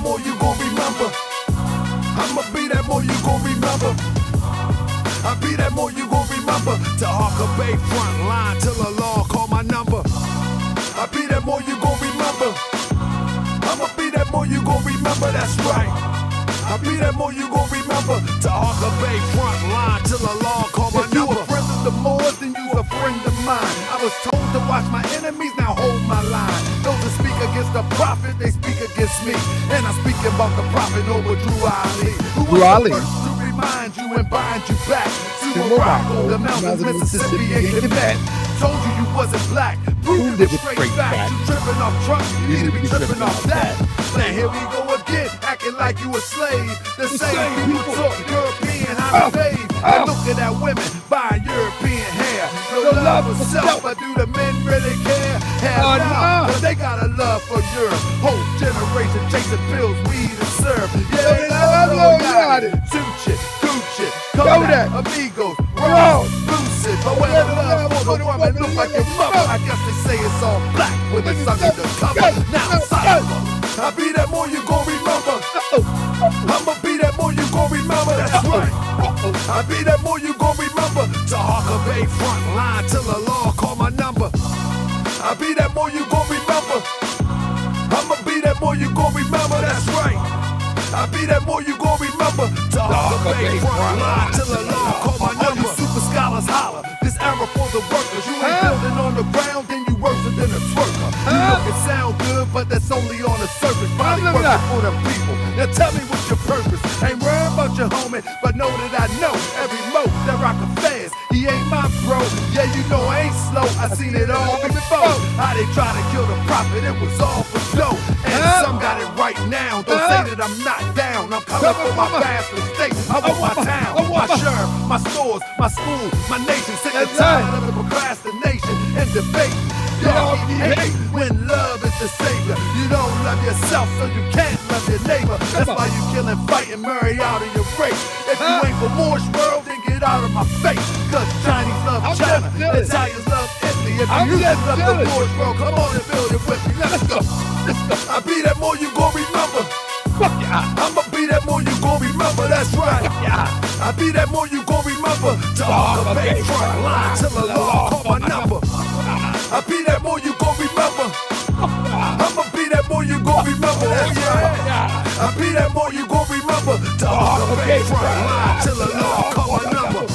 more you gon' remember. I'ma be that more you gon' remember. I be that more you gon' remember. Taharkabey front line till the law call my number. I be that more you gon' remember. I'ma be that more you gon' remember, that's right. I be that more you gon' remember. Taharkabey front line till the law call my number. You a friend of the Moors, then you a friend of mine. I was told to watch my enemies, now hold my line. Those that speak against the prophet, they speak against me. And I'm speaking about the prophet over Drew Ali. Who was the first to remind you and bind you back to Morocco, the mountains, Mississippi, and Quebec. Told you you wasn't black, proved it with straight facts. You tripping off trucks, you need to be tripping off that. Now here we go again, acting like you a slave. The same people talk European, how to bathe. And look at that women buying European hair. No love for self, but do the men really care? Hell no, cause they got a love for Europe. Whole generation chasing pills, weed and syrup. Yeah, they got it. Tucci, Gucci, Kodak, Amigos, Ross, Lucid. But when the love for the woman look like your mother, I guess they say it's all black when it's under the cover. Now I be that more you gon' remember. I'ma be that more you gon' remember, that's right. I be that more you gon' remember. Taharkabey front line till the law call my number. I be that more you gon' remember. I'ma be that more you gon' remember, that's right. I be that more you gon' remember. Taharkabey front line till the law call my number. You super scholars holler, this era for the workers. You ain't building on the ground, then you worse than a twerker. You look and sound good, but that's only on the surface. Probably working for the people. Now tell me what's your purpose. Ain't worried about your homie, but know that I know every mo that rock a fast. He ain't my bro. Yeah, you know I ain't slow. I seen it all before. How they try to kill the prophet, it was all for dough. And some got it right now. Don't say that I'm not down. I'm coming for my vast estate. I want my town, my sheriff, my stores, my school, my nation. Sick and tired of the procrastination and debate. Y'all hate when love is the savior. You don't love yourself, so you can't love your neighbor. That's why you killing, fighting, marry out of your race. If you ain't for Moorish world, then get out of my face. Cause Chinese love China, Italians love Italy. If you love the Moorish world, come on and build it with me. Let's go. I be that more you gon' remember. I'ma be that more you gon' remember, that's right. I be that more you gon' remember. Taharkabey front line till the law call my number. I be that more you gon' remember. I'ma be that more you gon' remember, that's right. I be that more you gon' remember. Taharkabey front line till the law call my number.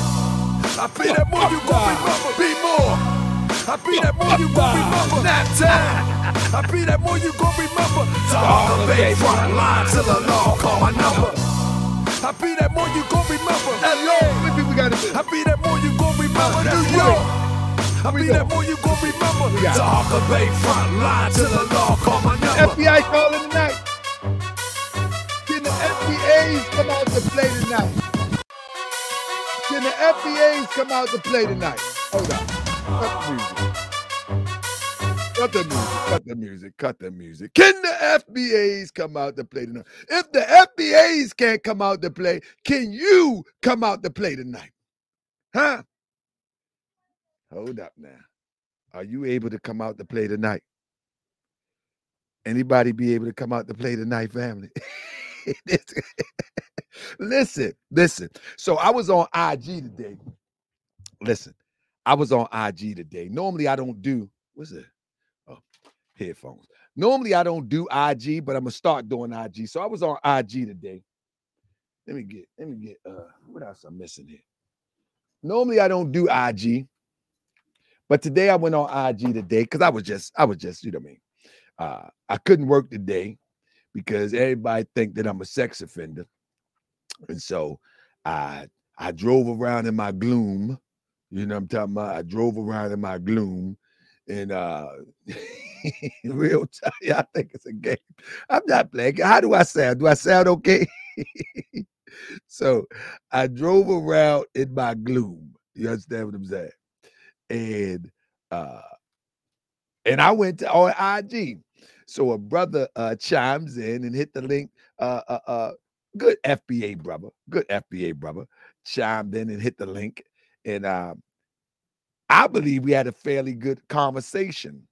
I be that more you gon' remember, be more. I be that more you gon' remember, nap time. I be that more you gon' remember. Taharkabey front line till the law call my number. I be that more you gon' remember. I be that more you gon' remember. New York. I be that more you gon' remember. Taharkabey front line till the law call my number. FBI calling tonight. Can the FBAs come out to play tonight? Can the FBAs come out to play tonight? Hold on. Cut the music. Cut the music. Cut the music. Cut the music. Can the FBAs come out to play tonight? If the FBAs can't come out to play, can you come out to play tonight? Huh? Hold up now. Are you able to come out to play tonight? Anybody be able to come out to play tonight, family? Listen. So I was on IG today. Listen, I was on IG today. Normally I don't do, what's it? Oh, headphones. Normally I don't do IG, but I'm going to start doing IG. So I was on IG today. what else I'm missing here? Normally I don't do IG, but today I went on IG today because I was just, you know what I mean? I couldn't work today because everybody think that I'm a sex offender. And so I drove around in my gloom. You know what I'm talking about? I drove around in my gloom and real time, I think it's a game. I'm not playing. How do I sound? Do I sound okay? So I drove around in my gloom. You understand what I'm saying? And I went to on IG. So a brother chimes in and hit the link. Good FBA brother, chimed in and hit the link. And I believe we had a fairly good conversation.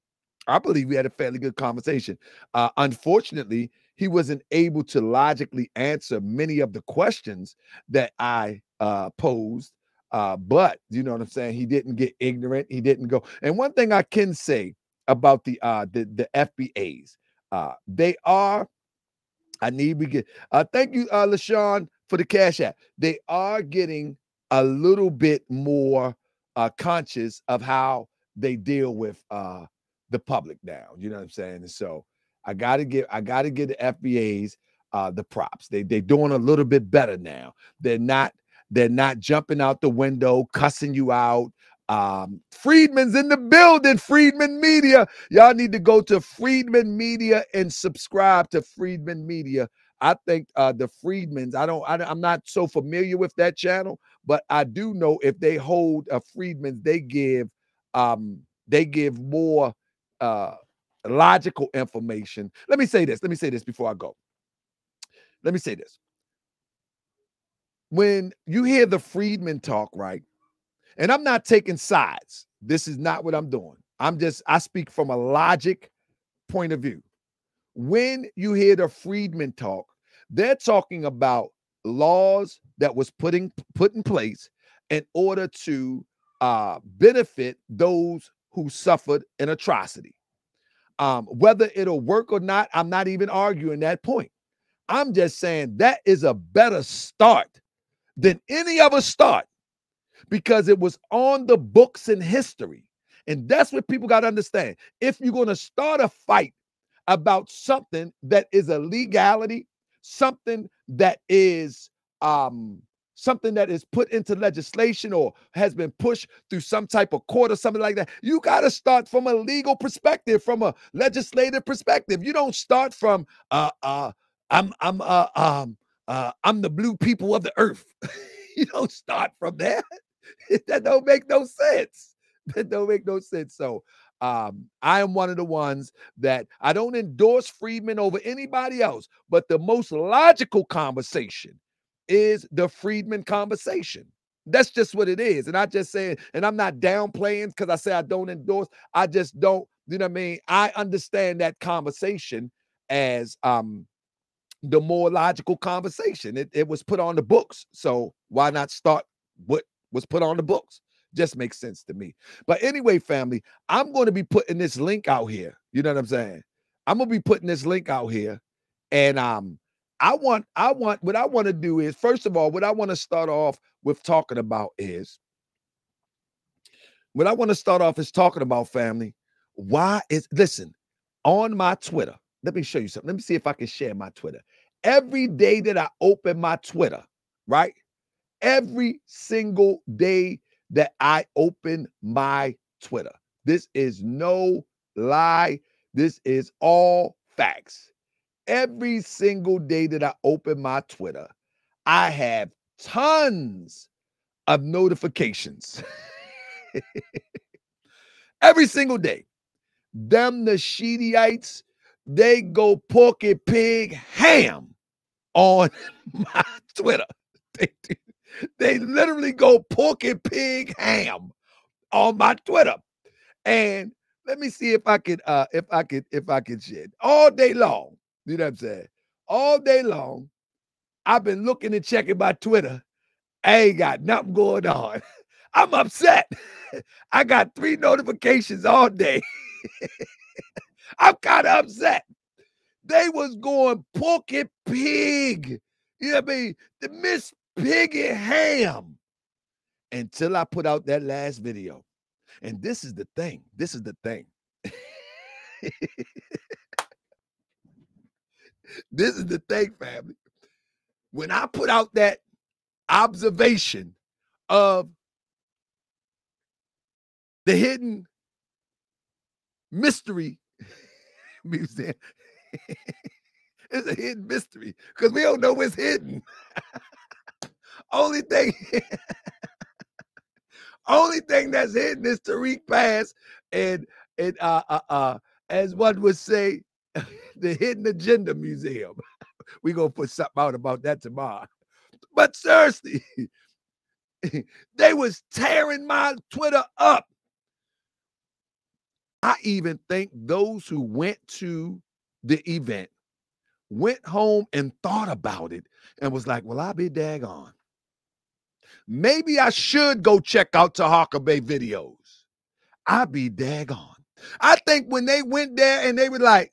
Unfortunately, he wasn't able to logically answer many of the questions that I posed. But you know what I'm saying? He didn't get ignorant. He didn't go. And one thing I can say about the FBAs, they are. Thank you, LaShawn, for the Cash App. They are getting a little bit more conscious of how they deal with the public now. You know what I'm saying? And so I gotta give the FBAs the props. They're doing a little bit better now. They're not jumping out the window, cussing you out. Friedman's in the building. Friedman Media. Y'all need to go to Friedman Media and subscribe to Friedman Media. I think the Friedmans, I'm not so familiar with that channel, but I do know if they hold Friedmans, they give more logical information. Let me say this before I go. Let me say this. When you hear the Friedman talk, right? And I'm not taking sides. This is not what I'm doing. I speak from a logic point of view. When you hear the Friedman talk, they're talking about laws that was put in place in order to benefit those who suffered an atrocity. Whether it'll work or not, I'm not even arguing that point. I'm just saying that is a better start than any other start, because it was on the books in history. And that's what people got to understand. If you're going to start a fight about something that is a legality, something that is put into legislation or has been pushed through some type of court or something like that, you got to start from a legal perspective, from a legislative perspective. You don't start from I'm the blue people of the earth. You don't start from there. That don't make no sense. So I am one of the ones that I don't endorse Friedman over anybody else, but the most logical conversation is the Friedman conversation. That's just what it is. And I just say, and I'm not downplaying because I say I don't endorse. I just don't, you know what I mean? I understand that conversation as the more logical conversation. It was put on the books. So why not start what was put on the books? Just makes sense to me. But anyway, family, I'm going to be putting this link out here. You know what I'm saying? I'm going to be putting this link out here. And what I want to do is, first of all, what I want to start off with talking about is, family, listen, on my Twitter, let me show you something. Let me see if I can share my Twitter. Every day that I open my Twitter, right? Every single day that I open my Twitter. This is no lie. This is all facts. Every single day that I open my Twitter, I have tons of notifications. Every single day. Them Nasheediites, they go porky pig ham on my Twitter. They literally go porky pig ham on my Twitter. And let me see if I could share all day long. You know what I'm saying? All day long, I've been looking and checking my Twitter. I ain't got nothing going on. I'm upset. I got 3 notifications all day. I'm kind of upset. They was going porky pig You know what I mean? The Miss Piggy Ham. Until I put out that last video. And this is the thing. This is the thing. This is the thing, family. When I put out that observation of the hidden mystery museum, it's a hidden mystery because we don't know what's hidden. Only thing that's hidden is Tariq Pass and as one would say, the Hidden Agenda Museum. We're gonna put something out about that tomorrow. But seriously, they was tearing my Twitter up. I even think those who went to the event went home and thought about it and was like, well, I'll be daggone. Maybe I should go check out Taharkabey videos. I'll be daggone. I think when they went there and they were like,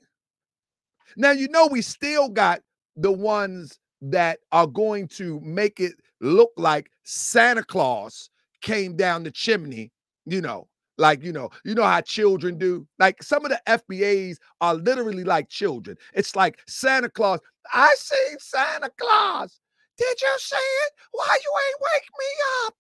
now, you know, we still got the ones that are going to make it look like Santa Claus came down the chimney, you know, like, you know how children do. Like some of the FBAs are literally like children. It's like Santa Claus. I seen Santa Claus. Did you see it? Why you ain't wake me up?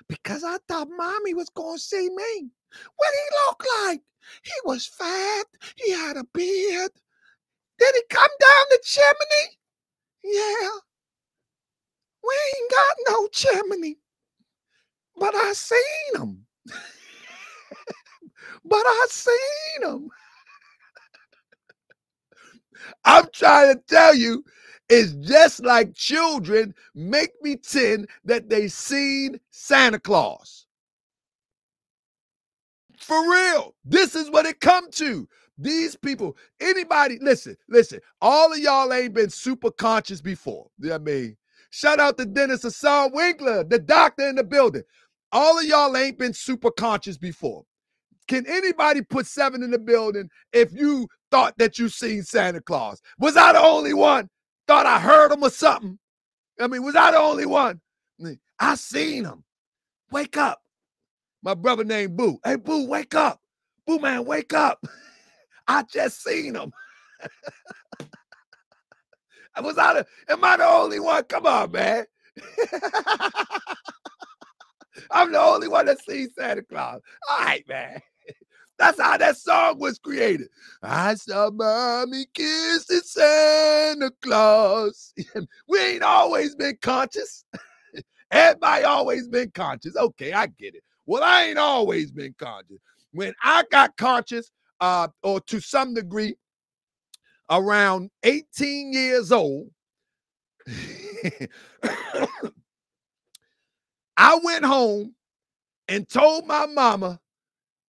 Because I thought mommy was going to see me. What he look like? He was fat. He had a beard. Did he come down the chimney? Yeah. We ain't got no chimney. But I seen him. But I seen him. I'm trying to tell you, it's just like children make me pretend that they seen Santa Claus. For real. This is what it come to. These people, anybody, listen, all of y'all ain't been super conscious before. You know what I mean? Shout out to Dennis Hassan Winkler, the doctor in the building. All of y'all ain't been super conscious before. Can anybody put 7 in the building if you thought that you seen Santa Claus? Was I the only one? Thought I heard him or something? I mean, was I the only one? I seen him. Wake up. My brother named Boo. Hey, Boo, wake up. Boo, man, wake up. I just seen him. Am I the only one? Come on, man. I'm the only one that seen Santa Claus. All right, man. That's how that song was created. I saw mommy kissing Santa Claus. We ain't always been conscious. Everybody always been conscious. Okay, I get it. Well, I ain't always been conscious. When I got conscious, or to some degree, around 18 years old, I went home and told my mama,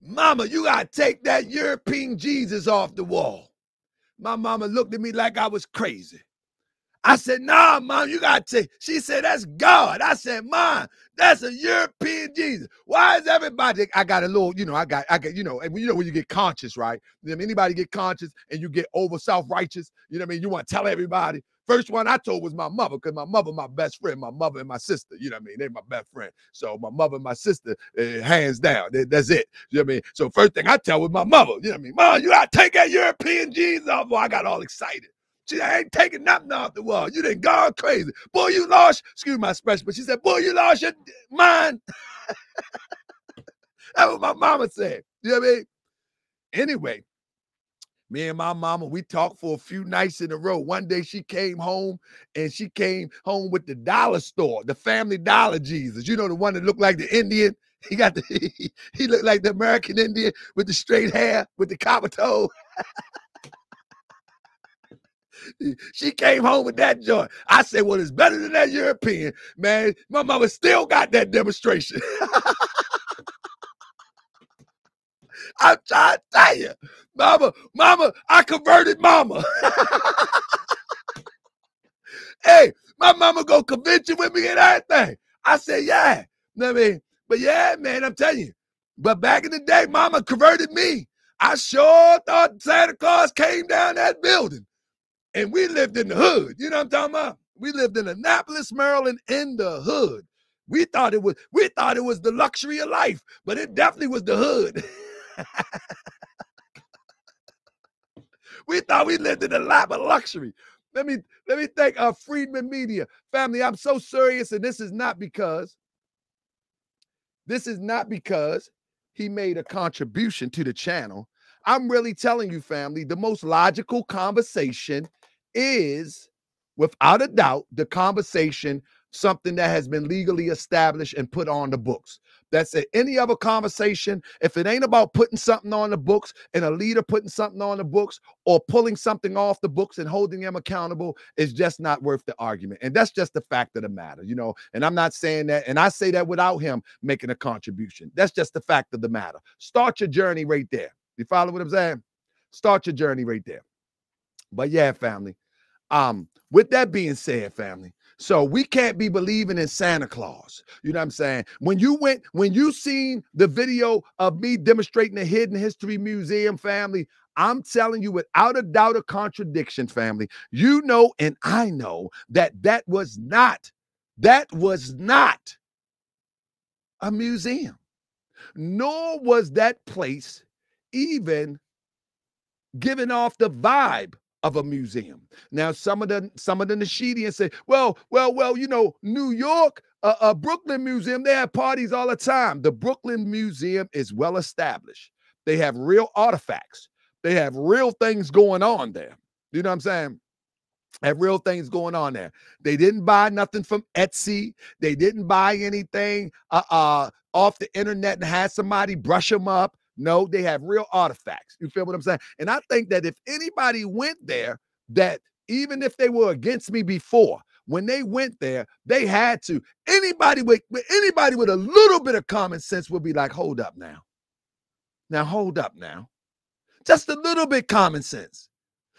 Mama, you got to take that European Jesus off the wall. My mama looked at me like I was crazy. I said, nah, Mom, you got to take. She said, that's God. I said, Mom, that's a European Jesus. Why is everybody, I got a little, I got, and when you get conscious, right? If anybody get conscious and you get over self-righteous, you know what I mean? You want to tell everybody. First one I told was my mother, because my mother, my best friend, my mother and my sister, you know what I mean? They're my best friend. So my mother and my sister, hands down, that's it. You know what I mean? So first thing I tell was my mother, you know what I mean? Mom, you got to take that European Jesus off. Boy, I got all excited. She said, I ain't taking nothing off the wall. You done gone crazy. Boy, you lost, excuse my expression, but she said, boy, you lost your mind. That's what my mama said. You know what I mean? Anyway, me and my mama, we talked for a few nights in a row. One day she came home, and she came home with the dollar store, the Family Dollar Jesus. You know, the one that looked like the Indian? He got he looked like the American Indian with the straight hair, with the copper toe. She came home with that joint. I said, well, it's better than that European. Man, my mama still got that demonstration. I'm trying to tell you. Mama, I converted mama. Hey, my mama go convention with me and everything. I said, yeah. You know what I mean? But yeah, man, I'm telling you. But back in the day, mama converted me. I sure thought Santa Claus came down that building. And we lived in the hood. You know what I'm talking about? We lived in Annapolis, Maryland, in the hood. We thought it was the luxury of life, but it definitely was the hood. We thought we lived in a lap of luxury. Let me thank our Freedman Media family. I'm so serious, and this is not because he made a contribution to the channel. I'm really telling you, family, the most logical conversation is, without a doubt, the conversation, something that has been legally established and put on the books. That's it. Any other conversation, if it ain't about putting something on the books and a leader putting something on the books or pulling something off the books and holding them accountable, is just not worth the argument. And that's just the fact of the matter, you know. And I'm not saying that, and I say that without him making a contribution. That's just the fact of the matter. Start your journey right there. You follow what I'm saying? Start your journey right there. But yeah, family. With that being said, family, so we can't be believing in Santa Claus. You know what I'm saying? When you seen the video of me demonstrating the Hidden History Museum, family, I'm telling you without a doubt of contradiction, family, you know and I know that was not a museum, nor was that place even giving off the vibe of a museum. Now, some of the Nasheedians say, well, you know, New York, Brooklyn Museum, they have parties all the time. The Brooklyn Museum is well established. They have real artifacts. They have real things going on there. You know what I'm saying? Have real things going on there. They didn't buy nothing from Etsy. They didn't buy anything off the internet and had somebody brush them up. No, they have real artifacts. You feel what I'm saying? And I think that if anybody went there, that even if they were against me before, when they went there, they had to. Anybody with a little bit of common sense would be like, hold up now. Now, hold up now. Just a little bit common sense.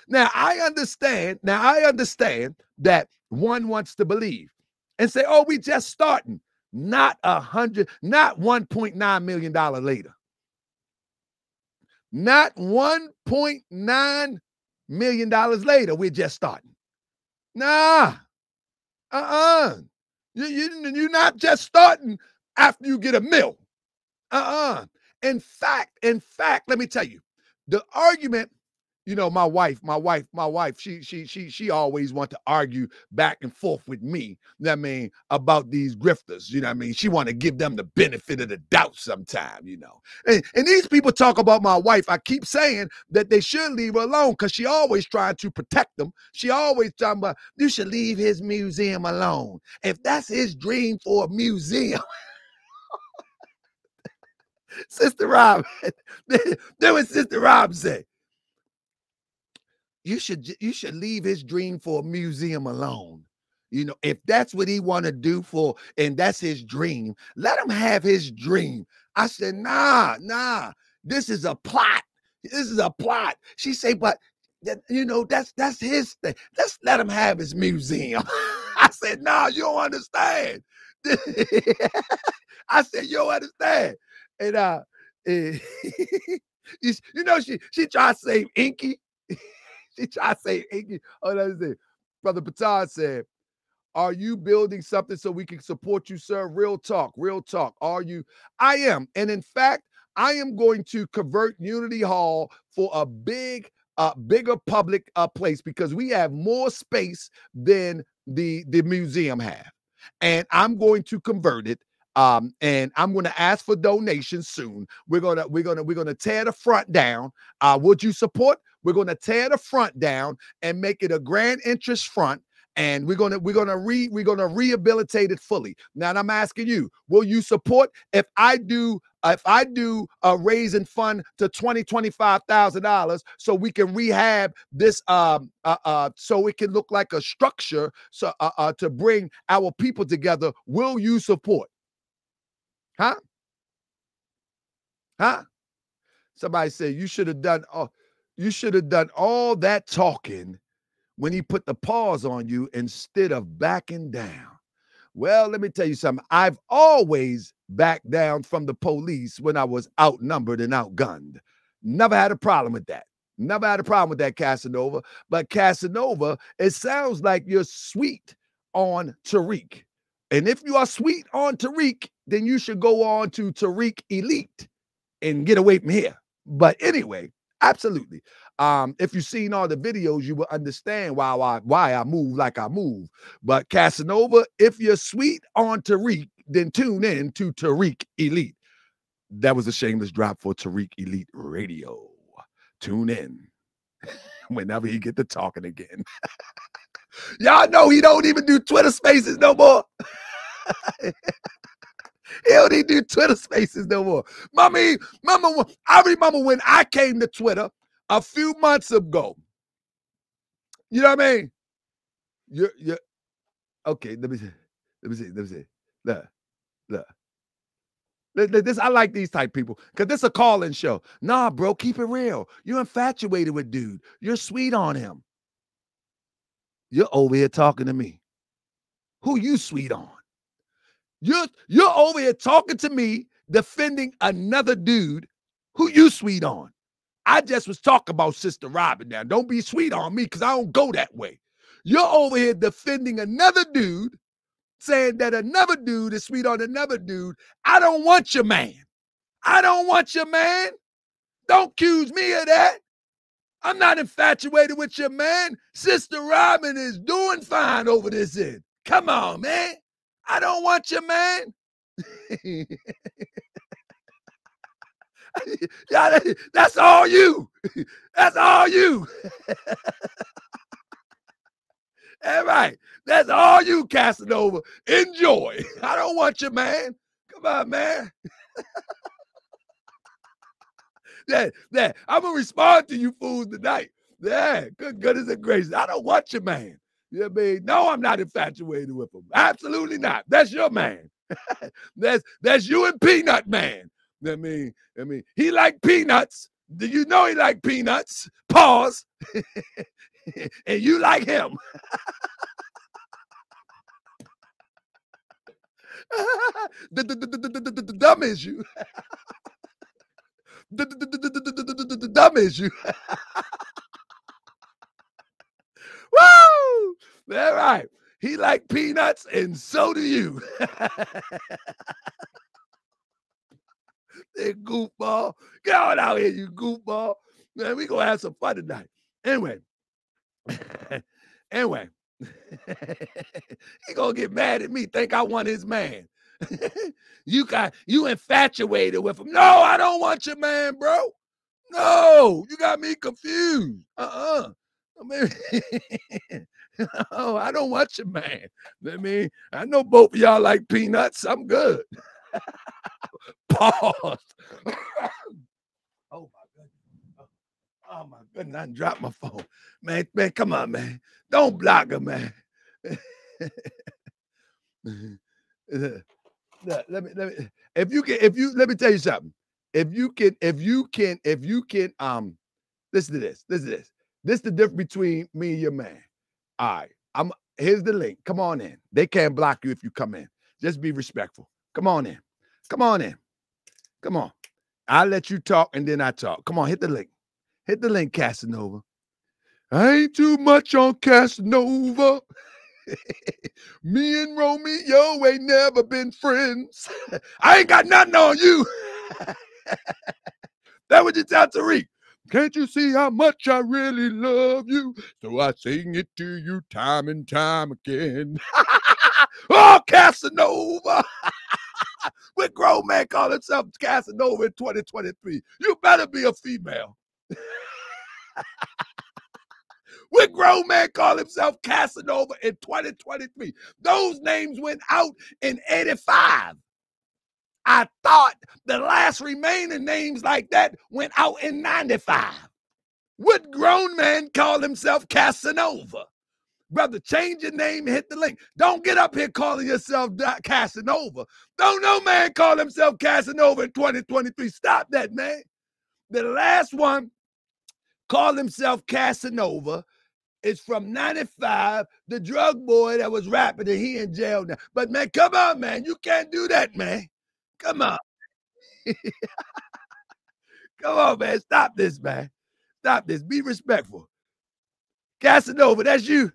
Now, I understand that one wants to believe and say, oh, we just starting. Not $1.9 million later. Not $1.9 million later, we're just starting. Nah. You're not just starting after you get a mill. In fact, let me tell you, the argument, you know, my wife, she always want to argue back and forth with me, you know what I mean, about these grifters, you know what I mean? She want to give them the benefit of the doubt sometime, you know. And these people talk about my wife. I keep saying that they should leave her alone because she always trying to protect them. She always talking about, you should leave his museum alone. If that's his dream for a museum. Sister Rob, there was Sister Rob say, you should leave his dream for a museum alone. You know, if that's what he want to do for, and that's his dream, let him have his dream. I said, nah, this is a plot. This is a plot. She say, but you know, that's his thing. Let's let him have his museum. I said, nah, you don't understand. I said, you don't understand. And you know, she tried to save Inky. She tried to say, oh, that's it. Brother Patard said, are you building something so we can support you, sir? Real talk, real talk. Are you? I am. And in fact, I am going to convert Unity Hall for a bigger public place because we have more space than the museum have. And I'm going to convert it. And I'm going to ask for donations soon. We're gonna tear the front down. Would you support? We're going to tear the front down and make it a grand entrance front. And we're gonna rehabilitate it fully. Now, and I'm asking you, will you support if I do a raising fund to $25,000 so we can rehab this so it can look like a structure so to bring our people together? Will you support? Huh? Somebody said you should have done all that talking when he put the pause on you instead of backing down. Well, let me tell you something. I've always backed down from the police when I was outnumbered and outgunned. Never had a problem with that. Never had a problem with that, Casanova. But Casanova, it sounds like you're sweet on Tariq. And if you are sweet on Tariq, then you should go on to Tariq Elite and get away from here. But anyway, absolutely. If you've seen all the videos, you will understand why I move like I move. But Casanova, if you're sweet on Tariq, then tune in to Tariq Elite. That was a shameless drop for Tariq Elite Radio. Tune in whenever he get to talking again. Y'all know he don't even do Twitter Spaces no more. He don't even do Twitter Spaces no more. I remember when I came to Twitter a few months ago. You know what I mean? You're okay. Let me see. Look. This, I like these type people because this is a call-in show. Nah, bro, keep it real. You're infatuated with dude. You're sweet on him. You're over here talking to me. Who you sweet on? You're over here talking to me, defending another dude who you sweet on. I just was talking about Sister Robin now. Don't be sweet on me because I don't go that way. You're over here defending another dude, saying that another dude is sweet on another dude. I don't want your man. I don't want your man. Don't accuse me of that. I'm not infatuated with your man. Sister Robin is doing fine over this end. Come on, man. I don't want your man. Yeah, that's all you. That's all you. All right. That's all you, Casanova. Enjoy. I don't want your man. Come on, man. Yeah. I'm going to respond to you fools tonight. Yeah, good goodness and gracious. I don't want your man. You know what I mean? No, I'm not infatuated with him. Absolutely not. That's your man. That's you and Peanut Man. I mean, he like peanuts. Do you know he like peanuts? Pause. And you like him. The dumb issue. The dumb issue. Woo! All right. He like peanuts, and so do you. Hey, goofball. Get on out here, you goofball. Man, we gonna have some fun tonight. Anyway. He gonna get mad at me, think I want his man. You infatuated with him. No, I don't want your man, bro. No, you got me confused. I don't want your man. I know both of y'all like peanuts. I'm good. Pause. Oh my goodness, I dropped my phone. Man, come on, man. Don't block her, man. Let me let me tell you something. If you can, listen to this. This is the difference between me and your man. All right. Here's the link. Come on in. They can't block you if you come in. Just be respectful. Come on in. Come on in. Come on. I'll let you talk and then I talk. Come on, hit the link. Hit the link, Casanova. I ain't too much on Casanova. Me and Romeo ain't never been friends. I ain't got nothing on you. That what you tell Tariq. Can't you see how much I really love you? So I sing it to you time and time again. Oh, Casanova. What grown man call himself Casanova in 2023? You better be a female. What grown man call himself Casanova in 2023? Those names went out in 85. I thought the last remaining names like that went out in 95. What grown man call himself Casanova? Brother, change your name and hit the link. Don't get up here calling yourself Casanova. Don't no man call himself Casanova in 2023. Stop that, man. The last one called himself Casanova. It's from 95, the drug boy that was rapping and he in jail now. But man, come on, man. You can't do that, man. Come on. Come on, man. Stop this, man. Stop this. Be respectful. Casanova, that's you.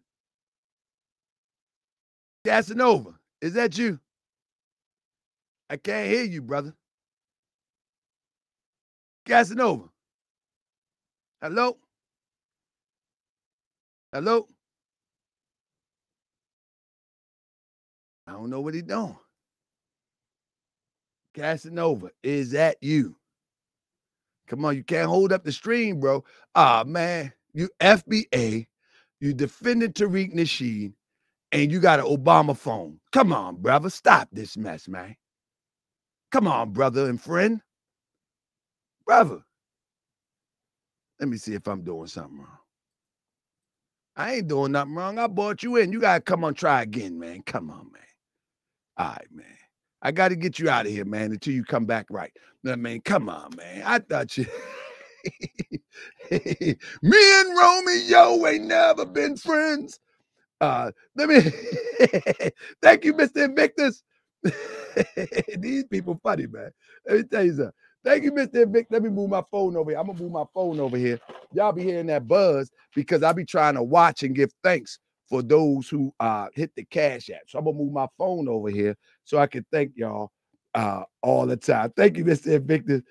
Casanova, is that you? I can't hear you, brother. Casanova. Hello? Hello? I don't know what he's doing. Casanova, is that you? Come on, you can't hold up the stream, bro. Ah, man, you FBA, you defended Tariq Nasheed, and you got an Obama phone. Come on, brother, stop this mess, man. Come on, brother and friend. Brother, let me see if I'm doing something wrong. I ain't doing nothing wrong. I brought you in. You got to come on, try again, man. Come on, man. All right, man. I got to get you out of here, man, until you come back right. I mean, come on, man. I thought you... Me and Romeo ain't never been friends. Let me... Thank you, Mr. Invictus. These people funny, man. Let me tell you something. Thank you, Mr. Invictus. Let me move my phone over here. I'm going to move my phone over here. Y'all be hearing that buzz because I be trying to watch and give thanks for those who hit the Cash App. So I'm going to move my phone over here so I can thank y'all all the time. Thank you, Mr. Invictus.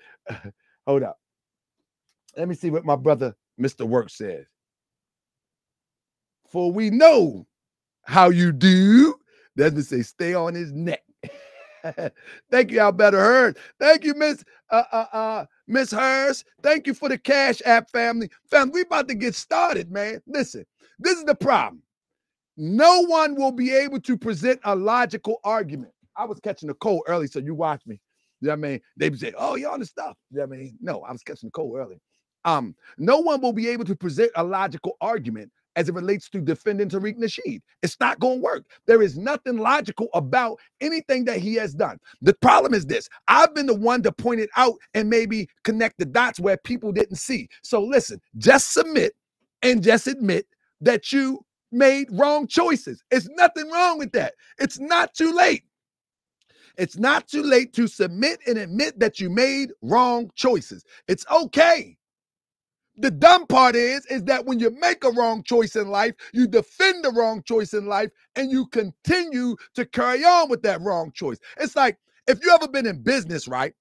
Hold up. Let me see what my brother, Mr. Work, says. For we know how you do. That's to say, stay on his neck. Thank you, Alberta Heard. Thank you, Miss Hurst. Thank you for the Cash App family. Family, we about to get started, man. Listen, this is the problem. No one will be able to present a logical argument. I was catching a cold early, so you watch me. You know what I mean? They say, oh, you're on the stuff. You know what I mean? No, I was catching a cold early. No one will be able to present a logical argument as it relates to defending Tariq Nasheed. It's not going to work. There is nothing logical about anything that he has done. The problem is this. I've been the one to point it out and maybe connect the dots where people didn't see. So listen, just submit and just admit that you made wrong choices. It's nothing wrong with that. It's not too late. It's not too late to submit and admit that you made wrong choices. It's okay. The dumb part is that when you make a wrong choice in life, you defend the wrong choice in life, and you continue to carry on with that wrong choice. It's like, if you ever been in business, right?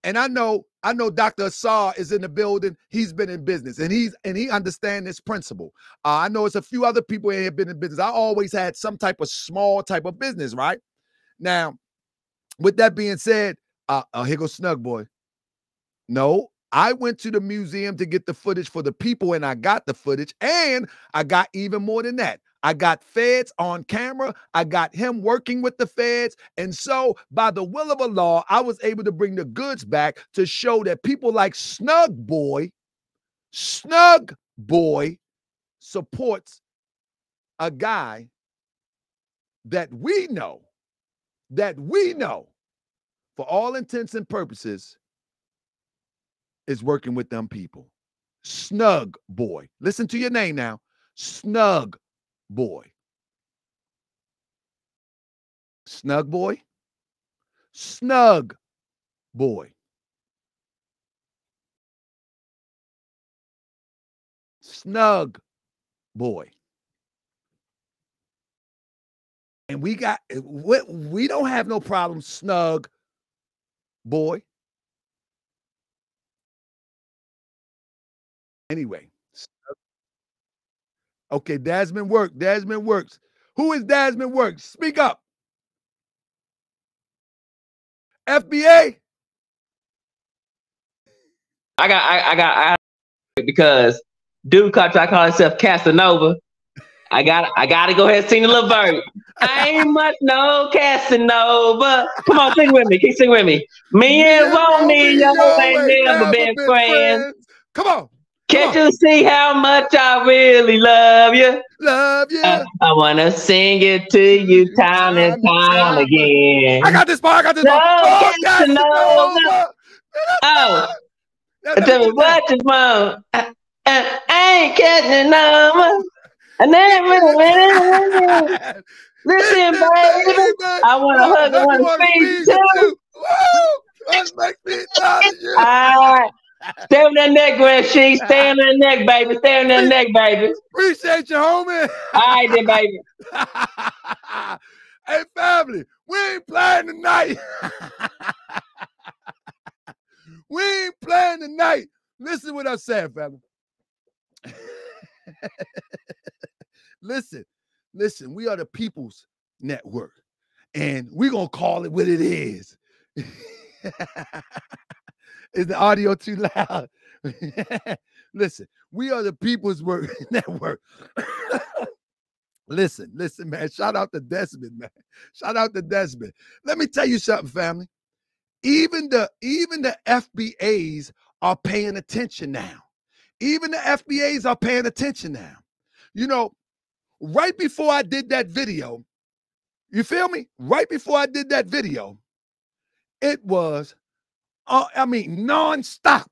And I know Dr. Assar is in the building. He's been in business, and he understands this principle. I know it's a few other people in here been in business. I always had some type of small type of business, right? Now, with that being said, here goes Snug Boy. No, I went to the museum to get the footage for the people, and I got the footage, and I got even more than that. I got feds on camera. I got him working with the feds. And so by the will of Allah, I was able to bring the goods back to show that people like Snug Boy supports a guy that we know, for all intents and purposes, is working with them people. Snug Boy. Listen to your name now. Snug Boy. Snug Boy. Snug Boy. Snug Boy. And we don't have no problem, Snug Boy. Anyway. Okay, Desmond Works. Who is Desmond Works? Speak up. FBA? I got because dude try to call himself Casanova. I gotta go ahead and sing the little verse. I ain't much no Casanova. Come on, sing with me. Keep sing with me. Me and Romeo ain't never been friends. Come on. Can't you see how much I really love you? Love you. I wanna sing it to you time and time again. I got this part. No, Casanova. Oh, tell me what you want. I ain't Casanova. I never listen, baby. I want to hug. I want to speak too. That makes me love you. Stay on that neck, Rasheed. Stay on that neck, baby. Stay on that neck, baby. Appreciate you, homie. All right, then, baby. Hey, family, we ain't playing tonight. We ain't playing tonight. Listen what I'm saying, family. Listen, we are the People's Network, and we're going to call it what it is. Is the audio too loud? Listen, we are the People's Network. Listen, man. Shout out to Desmond, man. Shout out to Desmond. Let me tell you something, family. Even the FBAs are paying attention now. Even the FBAs are paying attention now. You know, right before I did that video, you feel me? Right before I did that video, it was, nonstop.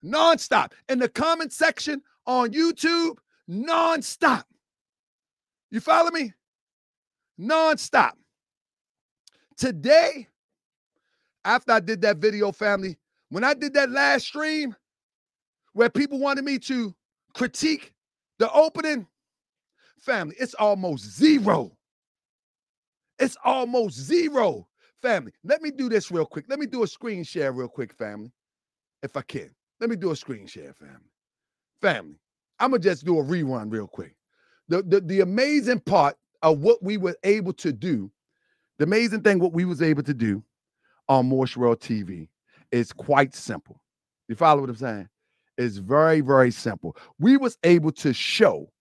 In the comment section on YouTube, nonstop. You follow me? Nonstop. Today, after I did that video, family, when I did that last stream where people wanted me to critique the opening, family, it's almost zero. It's almost zero, family. Let me do this real quick. Let me do a screen share real quick, family, if I can. Let me do a screen share, family. Family, I'm going to just do a rerun real quick. The amazing part of what we were able to do, the amazing thing what we was able to do on Moorish World TV is quite simple. You follow what I'm saying? It's very, very simple. We was able to show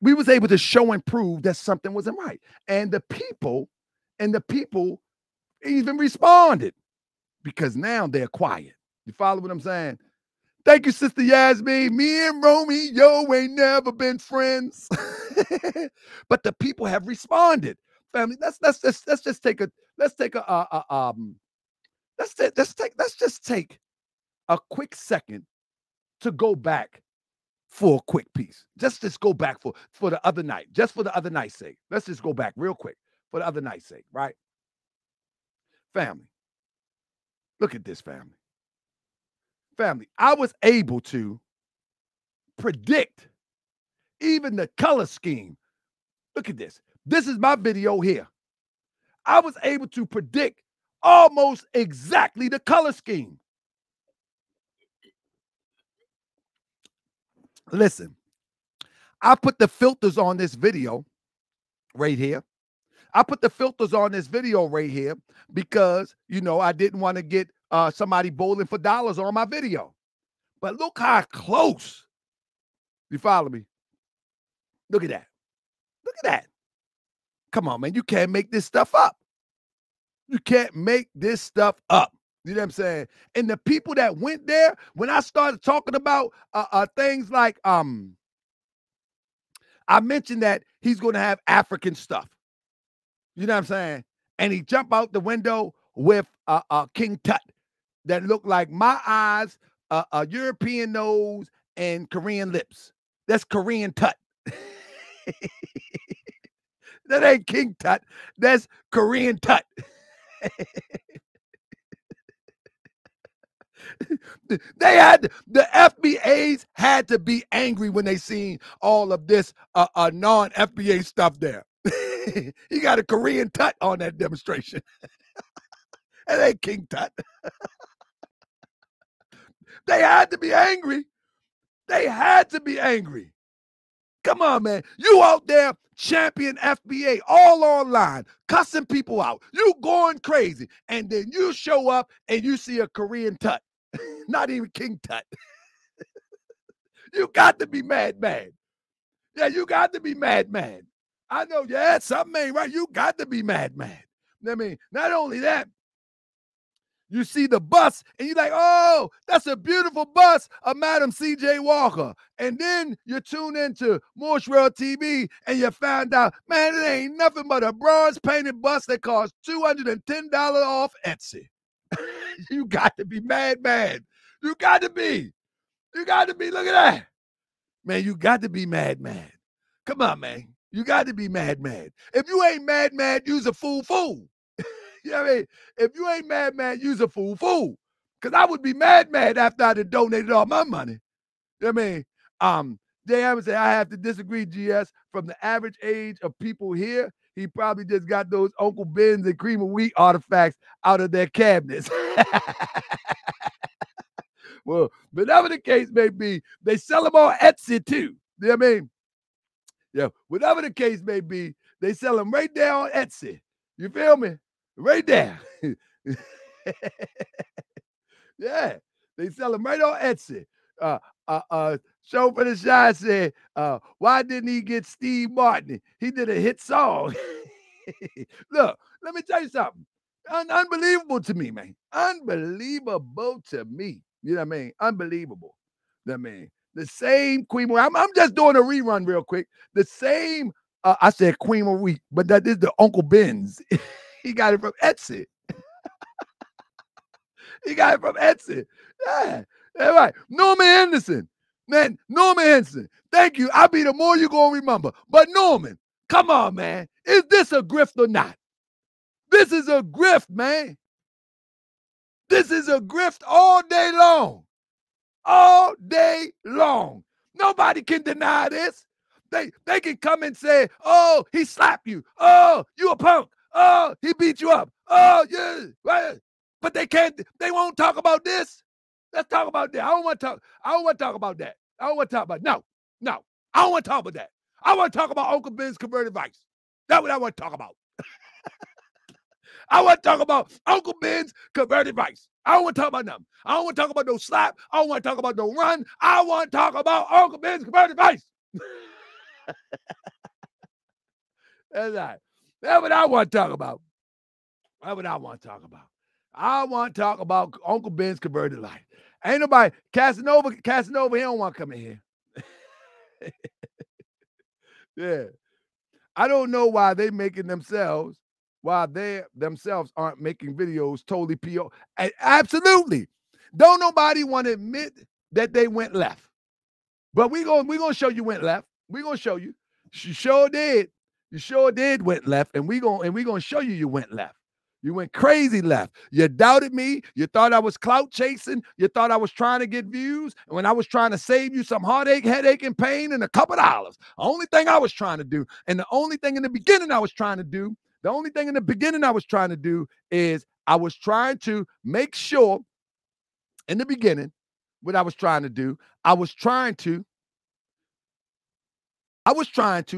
and prove that something wasn't right. And the people even responded because now they're quiet. You follow what I'm saying? Thank you, Sister Yasmin. Me and Romeo ain't never been friends. But the people have responded. Family, let's just take a quick second to go back for a quick piece. Just go back for the other night. Just for the other night's sake. Let's just go back real quick for the other night's sake, right? Family, look at this, family. Family, I was able to predict even the color scheme. Look at this. This is my video here. I was able to predict almost exactly the color scheme. Listen, I put the filters on this video right here. I put the filters on this video right here because, you know, I didn't want to get somebody bowling for dollars on my video. But look how close. You follow me? Look at that. Look at that. Come on, man. You can't make this stuff up. You can't make this stuff up. You know what I'm saying? And the people that went there, when I started talking about things like, I mentioned that he's going to have African stuff. You know what I'm saying? And he jumped out the window with King Tut that looked like my eyes, a European nose, and Korean lips. That's Korean Tut. That ain't King Tut. That's Korean Tut. The FBAs had to be angry when they seen all of this non-FBA stuff there. He got a Korean Tut on that demonstration. That ain't King Tut. They had to be angry. They had to be angry. Come on, man. You out there champion FBA all online, cussing people out. You going crazy. And then you show up and you see a Korean Tut. Not even King Tut. You got to be mad. Yeah, you got to be mad. I know, yeah, something ain't right. You got to be mad. I mean, not only that, you see the bus and you're like, oh, that's a beautiful bus of Madam C.J. Walker. And then you tune into Moorish World TV and you found out, man, it ain't nothing but a bronze painted bus that costs $210 off Etsy. You got to be mad. You got to be. Look at that. Man, you got to be mad. Come on, man. You got to be mad. If you ain't mad, you's a fool. You know what I mean? If you ain't mad, you's a fool. Because I would be mad after I'd have donated all my money. I mean, Jay Evans said, I have to disagree, GS. From the average age of people here, he probably just got those Uncle Ben's and cream of wheat artifacts out of their cabinets. Well, whatever the case may be, they sell them on Etsy too. You know what I mean? Yeah, whatever the case may be, they sell them right there on Etsy. You feel me? Right there. Yeah, they sell them right on Etsy. Show for the Shy said, why didn't he get Steve Martin? He did a hit song. Look, let me tell you something. Unbelievable to me, man. Unbelievable to me. You know what I mean? Unbelievable. You know what I mean? The same Queen of Wheat. I'm just doing a rerun real quick. The same, I said Queen of Wheat, but that is the Uncle Ben's. He got it from Etsy. He got it from Etsy. Yeah. All right. Norman Henderson. Man, Norman Henderson. Thank you. I'll be the more you're going to remember. But Norman, come on, man. Is this a grift or not? This is a grift, man. This is a grift all day long. All day long. Nobody can deny this. They can come and say, oh, he slapped you. Oh, you a punk. Oh, he beat you up. Oh, yeah. Right. But they won't talk about this. Let's talk about that. I don't want to talk about that. I don't want to talk about no. I don't want to talk about that. I want to talk about Uncle Ben's converted vice. That's what I want to talk about. I want to talk about Uncle Ben's converted vice. I don't want to talk about nothing. I don't want to talk about no slap. I don't want to talk about no run. I want to talk about Uncle Ben's converted vice. That's right. That's what I want to talk about. That's what I want to talk about. I want to talk about Uncle Ben's converted life. Ain't nobody, Casanova, he don't want to come in here. Yeah. I don't know why they making themselves, why they themselves aren't making videos totally PO. Absolutely. Don't nobody want to admit that they went left. But we're gonna show you went left. We're gonna show you. You sure did. You sure did went left, and we're gonna show you went left. You went crazy left. You doubted me. You thought I was clout chasing. You thought I was trying to get views. And when I was trying to save you some heartache, headache, and pain and a couple dollars, the only thing I was trying to do, and the only thing in the beginning I was trying to do, is I was trying to make sure in the beginning, what I was trying to do, I was trying to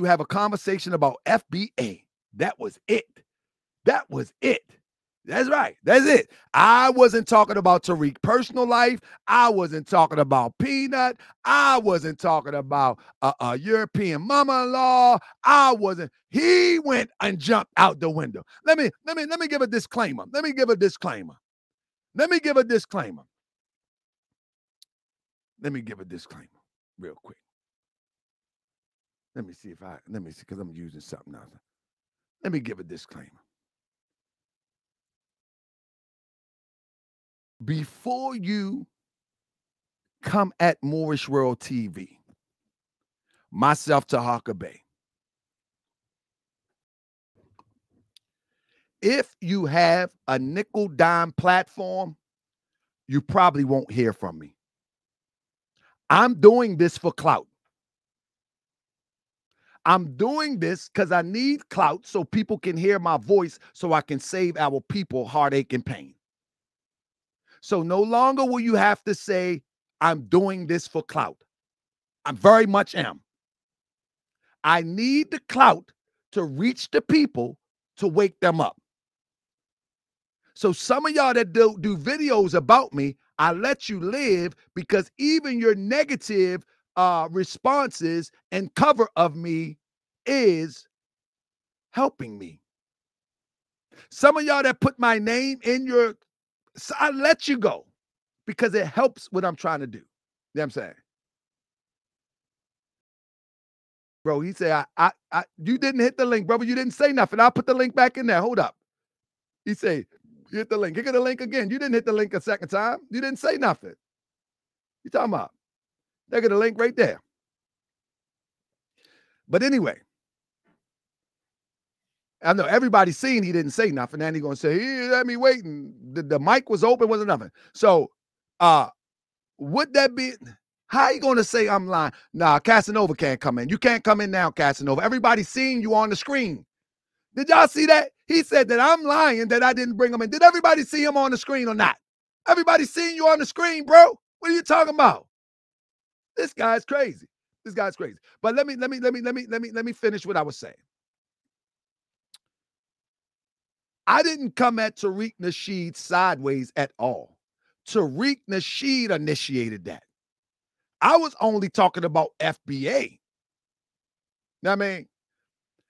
have a conversation about FBA. That was it. That was it. That's right. That's it. I wasn't talking about Tariq's personal life. I wasn't talking about Peanut. I wasn't talking about a European mama-in-law. He went and jumped out the window. Let me give a disclaimer. Let me give a disclaimer real quick. Let me see, because I'm using something else. Let me give a disclaimer. Before you come at Moorish World TV, myself, Taharkabey, if you have a nickel dime platform, you probably won't hear from me. I'm doing this for clout. I'm doing this because I need clout so people can hear my voice so I can save our people heartache and pain. So no longer will you have to say, I'm doing this for clout. I very much am. I need the clout to reach the people to wake them up. So some of y'all that do videos about me, I let you live because even your negative responses and cover of me is helping me. Some of y'all that put my name in your, so I let you go because it helps what I'm trying to do. You know what I'm saying? Bro, he said, you didn't hit the link, brother. You didn't say nothing. I'll put the link back in there. Hold up. He said, you hit the link. Hit the link again. You didn't hit the link a second time. You didn't say nothing. You talking about? They got a link right there. But anyway, I know everybody's seen he didn't say nothing. And he's going to say, he had me waiting. The mic was open, wasn't nothing. So Would that be? How you gonna say I'm lying? Nah, Casanova can't come in. You can't come in now, Casanova. Everybody's seeing you on the screen. Did y'all see that? He said that I'm lying, that I didn't bring him in. Did everybody see him on the screen or not? Everybody seeing you on the screen, bro. What are you talking about? This guy's crazy. This guy's crazy. But let me finish what I was saying. I didn't come at Tariq Nasheed sideways at all. Tariq Nasheed initiated that. I was only talking about FBA. You know what I mean?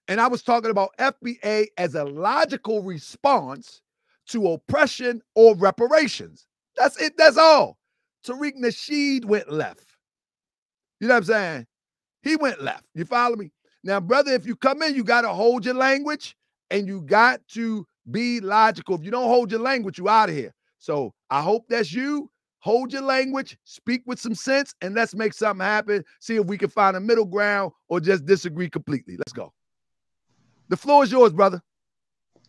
And I was talking about FBA as a logical response to oppression or reparations. That's it. That's all. Tariq Nasheed went left. You know what I'm saying? He went left. You follow me? Now, brother, if you come in, you got to hold your language and you got to be logical. If you don't hold your language, you out of here. So I hope that's you. Hold your language, speak with some sense, and let's make something happen. See if we can find a middle ground or just disagree completely. Let's go. The floor is yours, brother.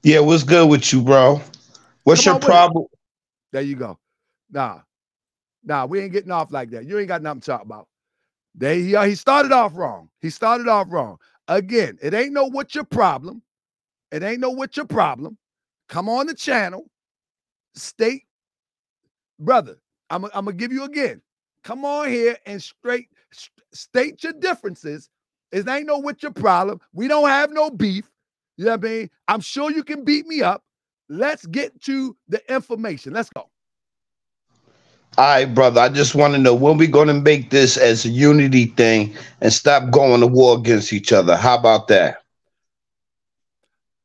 Yeah, what's good with you, bro? What's your problem? There you go. Nah, we ain't getting off like that. You ain't got nothing to talk about. He started off wrong. He started off wrong. Again, it ain't no what's your problem. It ain't no what's your problem. Come on the channel. State, brother, I'm going to give you again. Come on here and state your differences. It ain't no what's your problem. We don't have no beef. You know what I mean? I'm sure you can beat me up. Let's get to the information. Let's go. All right, brother. I just want to know when we're going to make this as a unity thing and stop going to war against each other. How about that?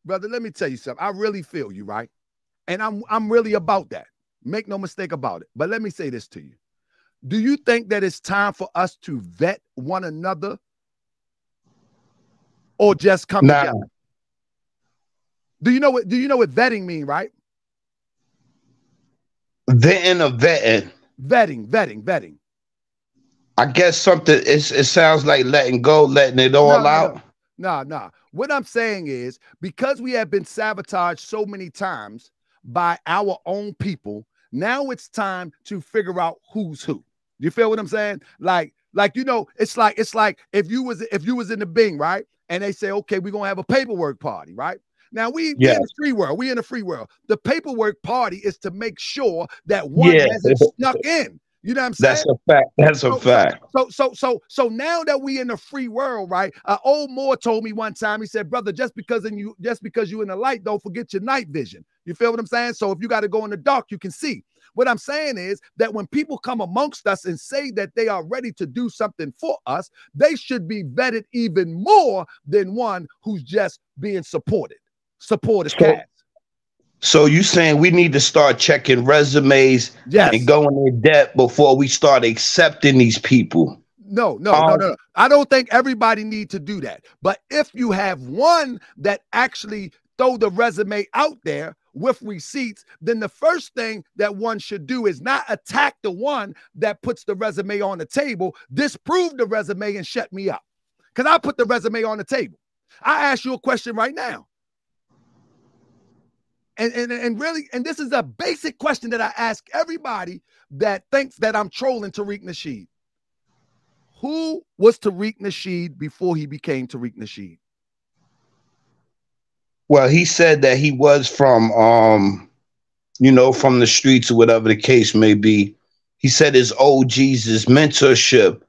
Brother, let me tell you something. I really feel you, right? And I'm really about that. Make no mistake about it. But let me say this to you. Do you think that it's time for us to vet one another or just come together? Do you know what vetting mean, right? Vetting or vetting? Vetting. I guess something, it sounds like letting go, letting it all out. Nah. What I'm saying is, because we have been sabotaged so many times by our own people, now it's time to figure out who's who. You feel what I'm saying? Like you know, it's like if you was in the Bing, right? And they say, okay, we're gonna have a paperwork party, right? Now we in the free world. We in the free world. The paperwork party is to make sure that one hasn't snuck in. You know what I'm saying? That's a fact. That's a fact. So now that we in the free world, right? Old Moore told me one time. He said, "Brother, just because you in the light, don't forget your night vision." You feel what I'm saying? So if you got to go in the dark, you can see. What I'm saying is that when people come amongst us and say that they are ready to do something for us, they should be vetted even more than one who's just being supported. Cast. So you saying we need to start checking resumes and going in depth before we start accepting these people? No. I don't think everybody need to do that. But if you have one that actually throw the resume out there with receipts, then the first thing that one should do is not attack the one that puts the resume on the table, disprove the resume and shut me up. Because I put the resume on the table. I ask you a question right now. And really, this is a basic question that I ask everybody that thinks that I'm trolling Tariq Nasheed. Who was Tariq Nasheed before he became Tariq Nasheed? Well, he said that he was from, from the streets or whatever the case may be. He said his OGs, his mentorship.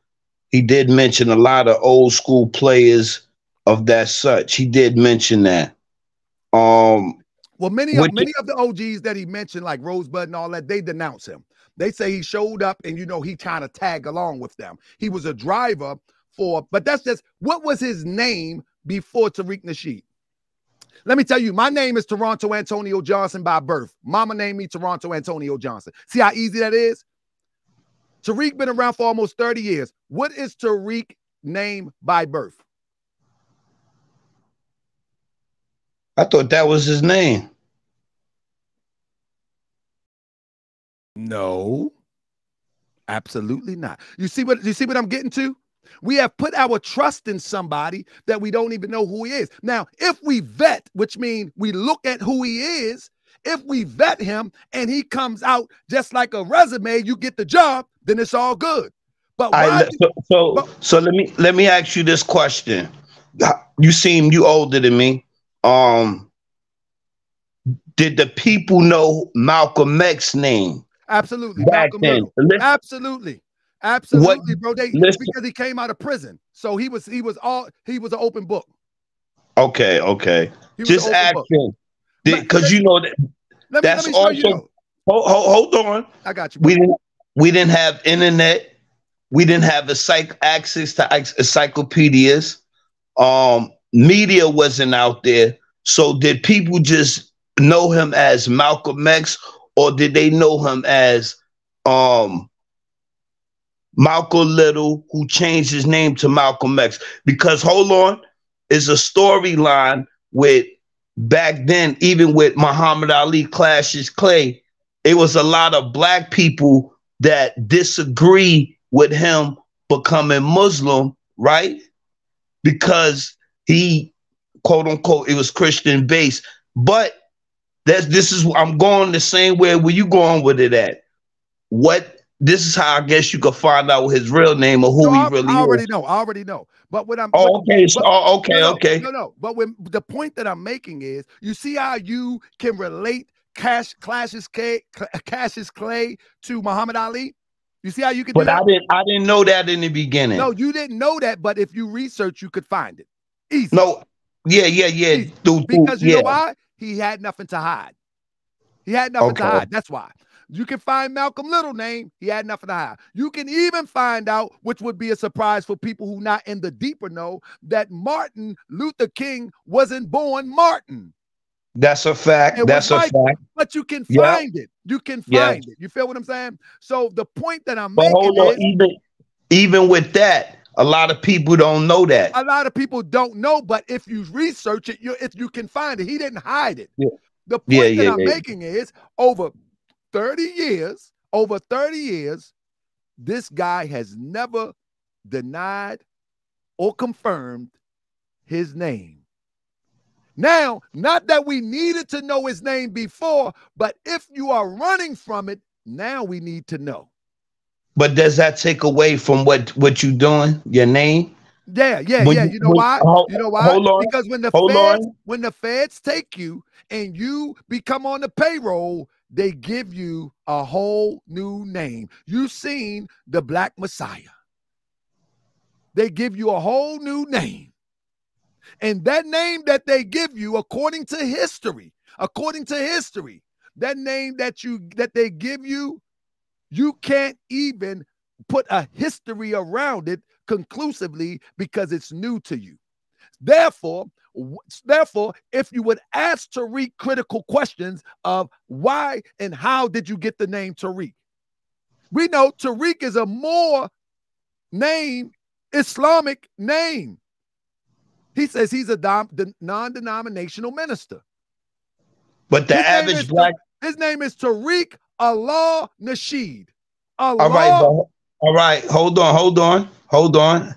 He did mention a lot of old school players of that such. He did mention that. Well, many of the OGs that he mentioned, like Rosebud and all that, they denounce him. They say he showed up and, he kind of tagged along with them. He was a driver but that's just, what was his name before Tariq Nasheed? Let me tell you, my name is Toronto Antonio Johnson by birth. Mama named me Toronto Antonio Johnson. See how easy that is? Tariq been around for almost 30 years. What is Tariq name by birth? I thought that was his name. No, absolutely not. You see what I'm getting to? We have put our trust in somebody that we don't even know who he is. Now, if we vet, which means we look at who he is If we vet him and he comes out just like a resume, you get the job, then it's all good. But why? So let me ask you this question. You older than me. Did the people know Malcolm X's name? Absolutely, back Malcolm then? Little. Absolutely, bro. Because he came out of prison, so he was an open book. Okay. Just asking, because you know that. That's let me also. show you. Hold on. I got you. Bro. We didn't have internet. We didn't have access to encyclopedias. Media wasn't out there. So did people just know him as Malcolm X, or did they know him as Malcolm Little, who changed his name to Malcolm X? Because hold on, is a storyline with back then, even with Muhammad Ali clashes Clay, it was a lot of black people that disagree with him becoming Muslim, right? Because he, quote unquote, it was Christian based. But I'm going the same way where you going with it at. This is how I guess you could find out his real name or who he really is. I already know. But what I'm okay. But when the point that I'm making is, you see how you can relate Cassius Clay to Muhammad Ali? You see how you can do that? I didn't know that in the beginning. No, you didn't know that, but if you research, you could find it. Easy. No, yeah. Because you know why? He had nothing to hide. He had nothing to hide. That's why. You can find Malcolm Little name. He had nothing to hide. You can even find out, which would be a surprise for people who not in the deeper know, that Martin Luther King wasn't born Martin. That's a fact. That's a fact. But you can find it. You can find it. You feel what I'm saying? So the point that I'm making is, even with that, a lot of people don't know that. A lot of people don't know, but if you research it, if you can find it. He didn't hide it. Yeah. The point that I'm making is, over 30 years, this guy has never denied or confirmed his name. Now, not that we needed to know his name before, but if you are running from it, now we need to know. But does that take away from what you're doing, your name? Yeah. You know why? Hold on. Because when the feds take you and you become on the payroll, they give you a whole new name. You've seen the Black Messiah. They give you a whole new name. And that name that they give you, according to history, that name that they give you, you can't even put a history around it conclusively because it's new to you. Therefore, if you would ask Tariq critical questions of why and how did you get the name Tariq, we know Tariq is a more Islamic name. He says he's a non-denominational minister. But the average black... His name is Tariq Allah Nasheed. All right. Hold on.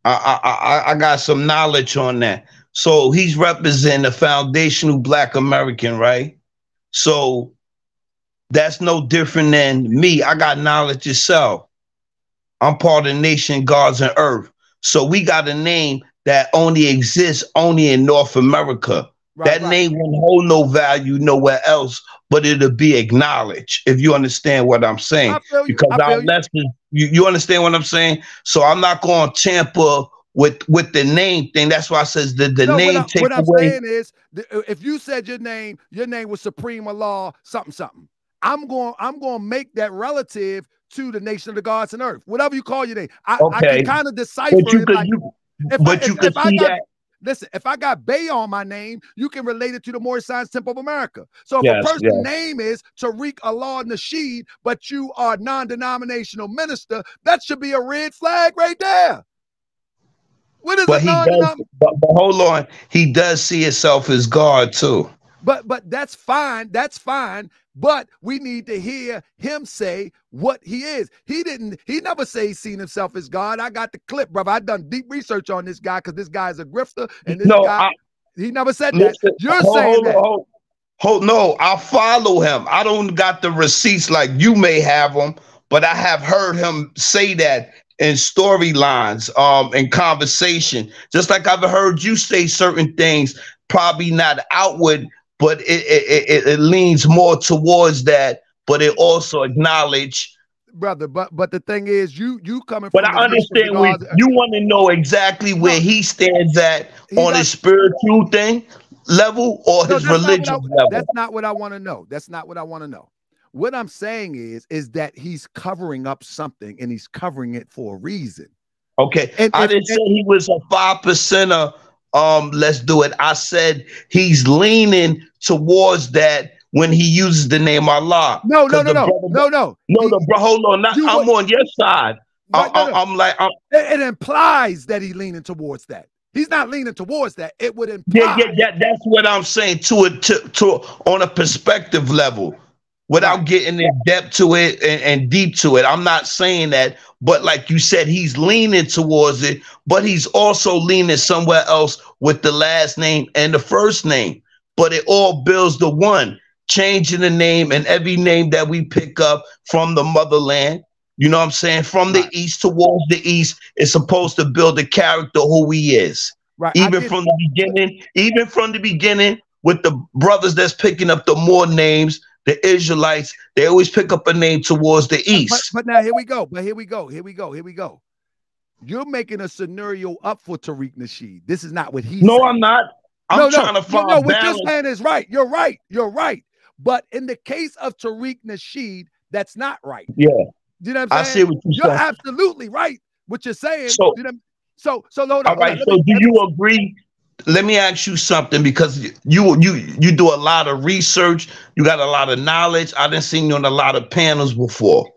I got some knowledge on that. So he's representing a foundational Black American, right? So that's no different than me. I got knowledge itself. I'm part of the nation, gods, and earth. So we got a name that only exists in North America. That name won't hold no value nowhere else, but it'll be acknowledged, if you understand what I'm saying. Because our lessons, you understand what I'm saying? So I'm not going to tamper with the name thing. That's why I says the name take away. What I'm saying is, if you said your name was Supreme Allah something, I'm going to make that relative to the nation of the gods and earth. Whatever you call your name, I can kind of decipher it. Listen, if I got Bay on my name, you can relate it to the Moorish Science Temple of America. So if a person's name is Tariq Allah Nasheed, but you are a non-denominational minister, that should be a red flag right there. What is but hold on, he does see himself as God too. But that's fine. But we need to hear him say what he is. He never say he's seen himself as God. I got the clip, brother. I done deep research on this guy because this guy is a grifter. And he never said that. You're saying that. No, I follow him. I don't got the receipts like you may have them, but I have heard him say that in storylines, in conversation. Just like I've heard you say certain things, probably not outward, but it leans more towards that. But it also acknowledge, brother. But the thing is, you coming but from the I understand when you want to know exactly where he stands at on his spiritual thing level or his religious level. That's not what I want to know. That's not what I want to know. What I'm saying is that he's covering up something, and he's covering it for a reason. Okay, I didn't say he was a 5%er. Let's do it. I said he's leaning towards that when he uses the name Allah. No. Hold on. I'm on your side. I'm like, it implies that he's leaning towards that. He's not leaning towards that. It would imply. Yeah. That's what I'm saying to on a perspective level, without getting in depth to it and deep to it. I'm not saying that, but like you said, he's leaning towards it, but he's also leaning somewhere else with the last name and the first name. But it all builds the one, changing the name, and every name that we pick up from the motherland. You know what I'm saying? From the east towards the east, is supposed to build the character who he is. Right. Even from the beginning, with the brothers that's picking up the more names, the Israelites, they always pick up a name towards the east. But now here we go. You're making a scenario up for Tariq Nasheed. This is not what he said. No, I'm not. I'm trying to find balance. What you're saying is right. You're right. But in the case of Tariq Nasheed, that's not right. Yeah. You know what I'm saying? I see what you're saying. You're absolutely right. What you're saying. So hold on. All right. So do you agree? Let me ask you something, because you do a lot of research. You got a lot of knowledge. I didn't see you on a lot of panels before.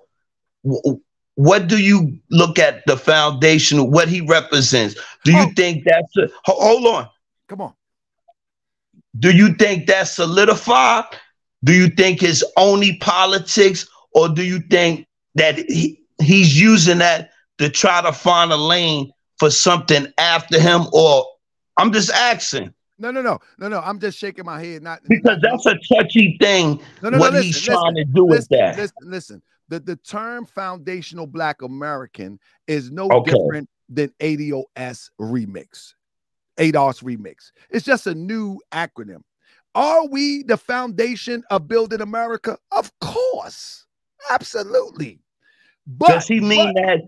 What do you look at the foundation, what he represents? Do you think that's hold on. Come on. Do you think that's solidified? Do you think it's only politics, or do you think that he's using that to try to find a lane for something after him? Or I'm just asking. No. I'm just shaking my head. Because that's a touchy thing. He's trying to do with that. Listen. The term foundational Black American is no different than ADOS remix. ADOS remix. It's just a new acronym. Are we the foundation of building America? Of course. Absolutely. But does he mean that?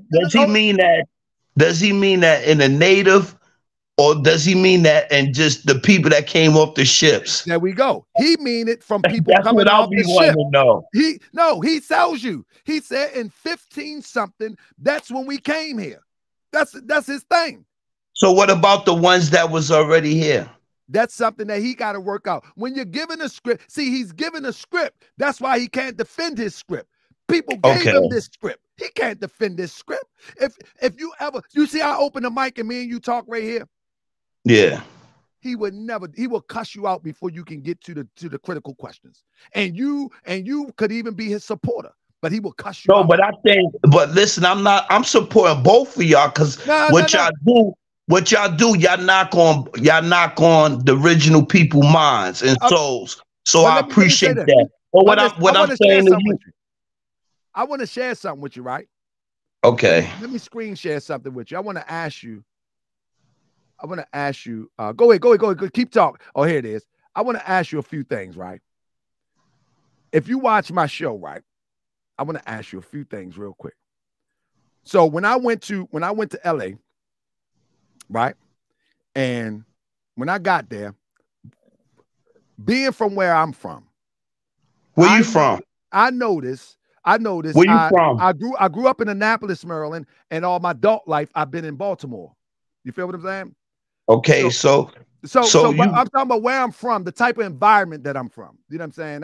Does he mean that in a native, or does he mean that in just the people that came off the ships? There we go. He mean it from people coming off the ship. He tells you. He said in 15 something, that's when we came here. That's his thing. So what about the ones that was already here? That's something that he got to work out. When you're given a script, see, he's given a script. That's why he can't defend his script. People gave him this script. He can't defend this script. If you see I open the mic and me and you talk right here. Yeah. He will cuss you out before you can get to the critical questions. And you could even be his supporter, but he will cuss you out. But listen, I'm supporting both of y'all, because y'all do, y'all knock on the original people minds and souls. So I appreciate that. But what I'm saying to you, I want to share something with you, right? Okay. Let me screen share something with you. I want to ask you. Go ahead. Keep talking. Oh, here it is. I want to ask you a few things, right? If you watch my show, right, I want to ask you a few things real quick. So when I went to LA, right, and when I got there, being from where I'm from, where you from? I noticed. Where you from? I grew up in Annapolis, Maryland, and all my adult life I've been in Baltimore. You feel what I'm saying? Okay, so I'm talking about where I'm from, the type of environment that I'm from. You know what I'm saying?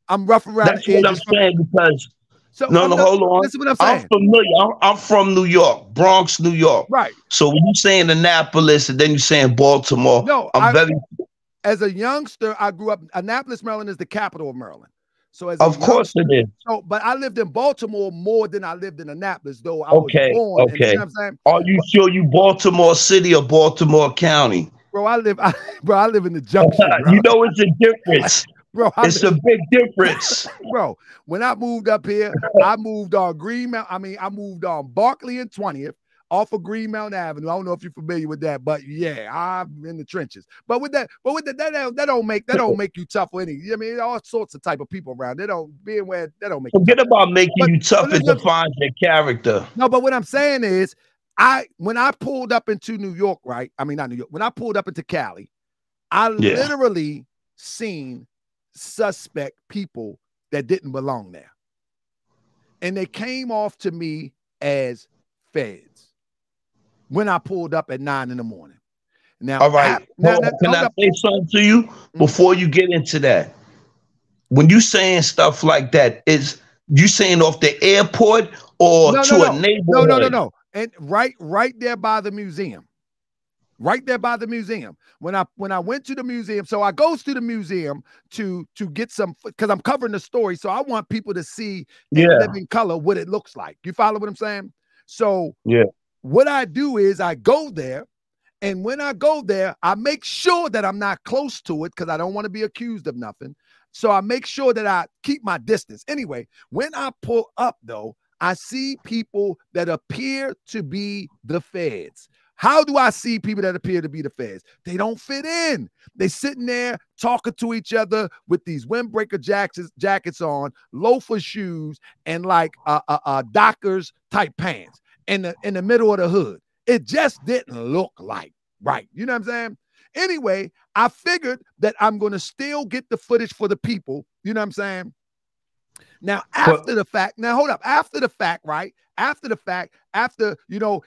I'm rough around. That's what I'm saying, because hold on. This is what I'm saying. I'm familiar. I'm from New York, Bronx, New York. Right. So when you saying Annapolis and then you saying Baltimore, as a youngster, I grew up. Annapolis, Maryland is the capital of Maryland. So of course it is. So, but I lived in Baltimore more than I lived in Annapolis, though I was born. Okay. You know what I'm saying? Are you sure you Baltimore City or Baltimore County? Bro, I live in the junction, bro. You know, it's a difference. Bro, It's a big difference. Bro, when I moved up here, I moved on I moved on Barkley and 20th off of Green Mountain Avenue. I don't know if you're familiar with that, but yeah, I'm in the trenches. But that don't make you tough or anything. I mean, all sorts of type of people around. That don't make Forget you tough. about making you tough. It defines your character. No, but what I'm saying is, when I pulled up into New York, right? I mean, not New York. When I pulled up into Cali, I literally seen suspect people that didn't belong there. And they came off to me as feds when I pulled up at 9 in the morning. Now, all right. Can I say something to you before you get into that? When you saying stuff like that, is you saying off the airport or a neighborhood? No. And right there by the museum. Right there by the museum. When I went to the museum, so I goes to the museum to get some, because I'm covering the story, so I want people to see in living color what it looks like. You follow what I'm saying? So what I do is I go there, and when I go there, I make sure that I'm not close to it because I don't want to be accused of nothing. So I make sure that I keep my distance. Anyway, when I pull up, though, I see people that appear to be the feds. How do I see people that appear to be the feds? They don't fit in. They sitting there talking to each other with these windbreaker jackets on, loafer shoes, and like Dockers type pants in the middle of the hood. It just didn't look like right. You know what I'm saying? Anyway, I figured that I'm going to still get the footage for the people. You know what I'm saying? Now, after the fact, right? After the fact,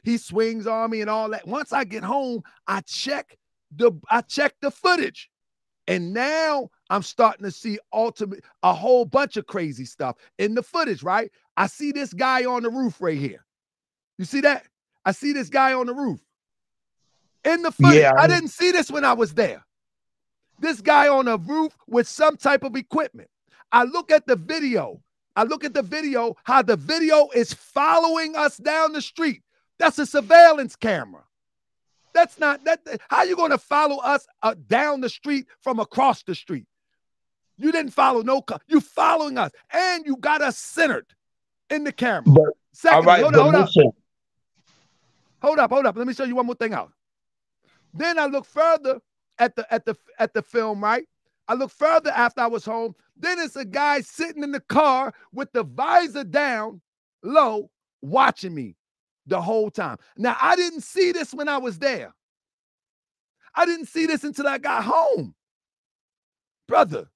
he swings on me and all that. Once I get home, I check the footage. And now I'm starting to see a whole bunch of crazy stuff in the footage, right? I see this guy on the roof right here. You see that? I see this guy on the roof. In the footage. Yeah, I didn't see this when I was there. This guy on a roof with some type of equipment. I look at the video, how the video is following us down the street. That's a surveillance camera. That's not that. How you going to follow us down the street from across the street? You didn't follow you following us, and you got us centered in the camera. But, second, all right, hold up. Let me show you one more thing out. Then I look further at the film, right? I look further after I was home. Then it's a guy sitting in the car with the visor down low, watching me the whole time. Now, I didn't see this when I was there. I didn't see this until I got home. Brother,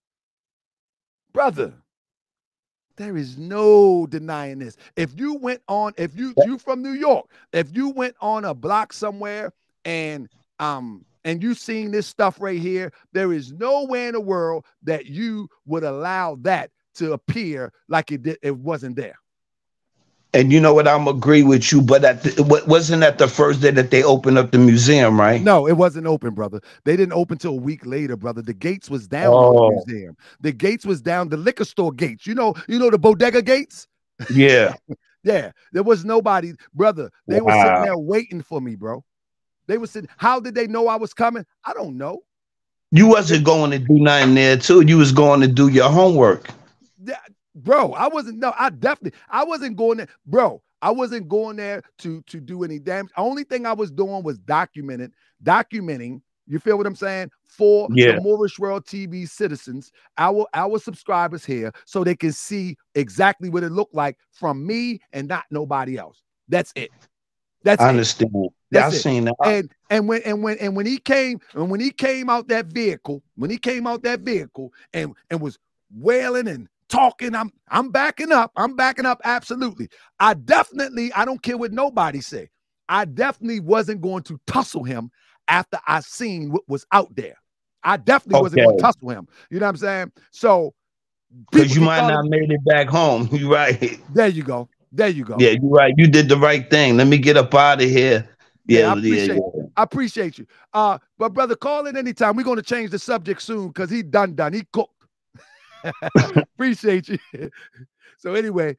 there is no denying this. If you from New York, if you went on a block somewhere and you seen this stuff right here, there is nowhere in the world that you would allow that to appear like it wasn't there. And you know what? I'm agree with you, but wasn't that the first day that they opened up the museum, right? No, it wasn't open, brother. They didn't open till a week later, brother. The gates was down on the museum. The gates was down, the liquor store gates. You know the bodega gates? Yeah. Yeah. There was nobody, brother. They were sitting there waiting for me, bro. They were sitting. How did they know I was coming? I don't know. You wasn't going to do nothing there too. You was going to do your homework. Yeah, bro, I wasn't going there. Bro, I wasn't going there to do any damage. The only thing I was doing was documenting, you feel what I'm saying? For the Moorish World TV citizens, our subscribers here, so they can see exactly what it looked like from me and not nobody else. That's it. I understand. That's I seen that. And when he came out that vehicle, and was wailing and talking, I'm backing up. Absolutely. I don't care what nobody say. I definitely wasn't going to tussle him after I seen what was out there. I definitely wasn't going to tussle him. You know what I'm saying? So because you might not made it back home. You right. There you go. Yeah, you're right. You did the right thing. Let me get up out of here. Yeah, I appreciate you. But brother, call in anytime. We're going to change the subject soon because he done. He cooked. Appreciate you. So anyway,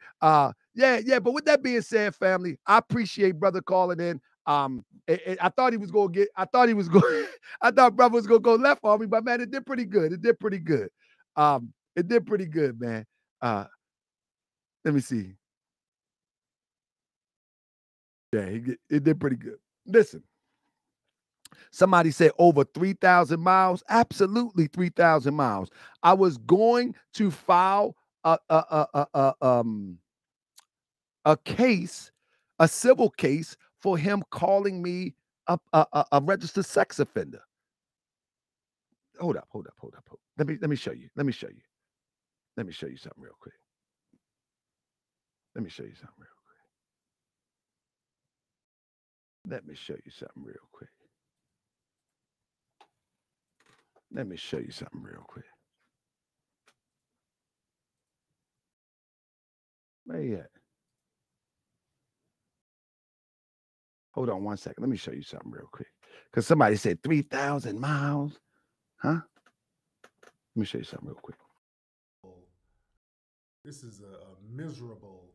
yeah. But with that being said, family, I appreciate brother calling in. I thought he was gonna get. I thought he was going. I thought brother was gonna go left on me, but man, it did pretty good. It did pretty good. It did pretty good, man. Let me see. Yeah, it did pretty good. Listen, somebody said over 3,000 miles. Absolutely 3,000 miles. I was going to file a case, a civil case for him calling me a registered sex offender. Hold up. Let me show you. Let me show you something real quick. Let me show you something real quick. Let me show you something real quick. Where you at? Hold on one second. Let me show you something real quick. Because somebody said 3,000 miles. Huh? Let me show you something real quick. This is a miserable,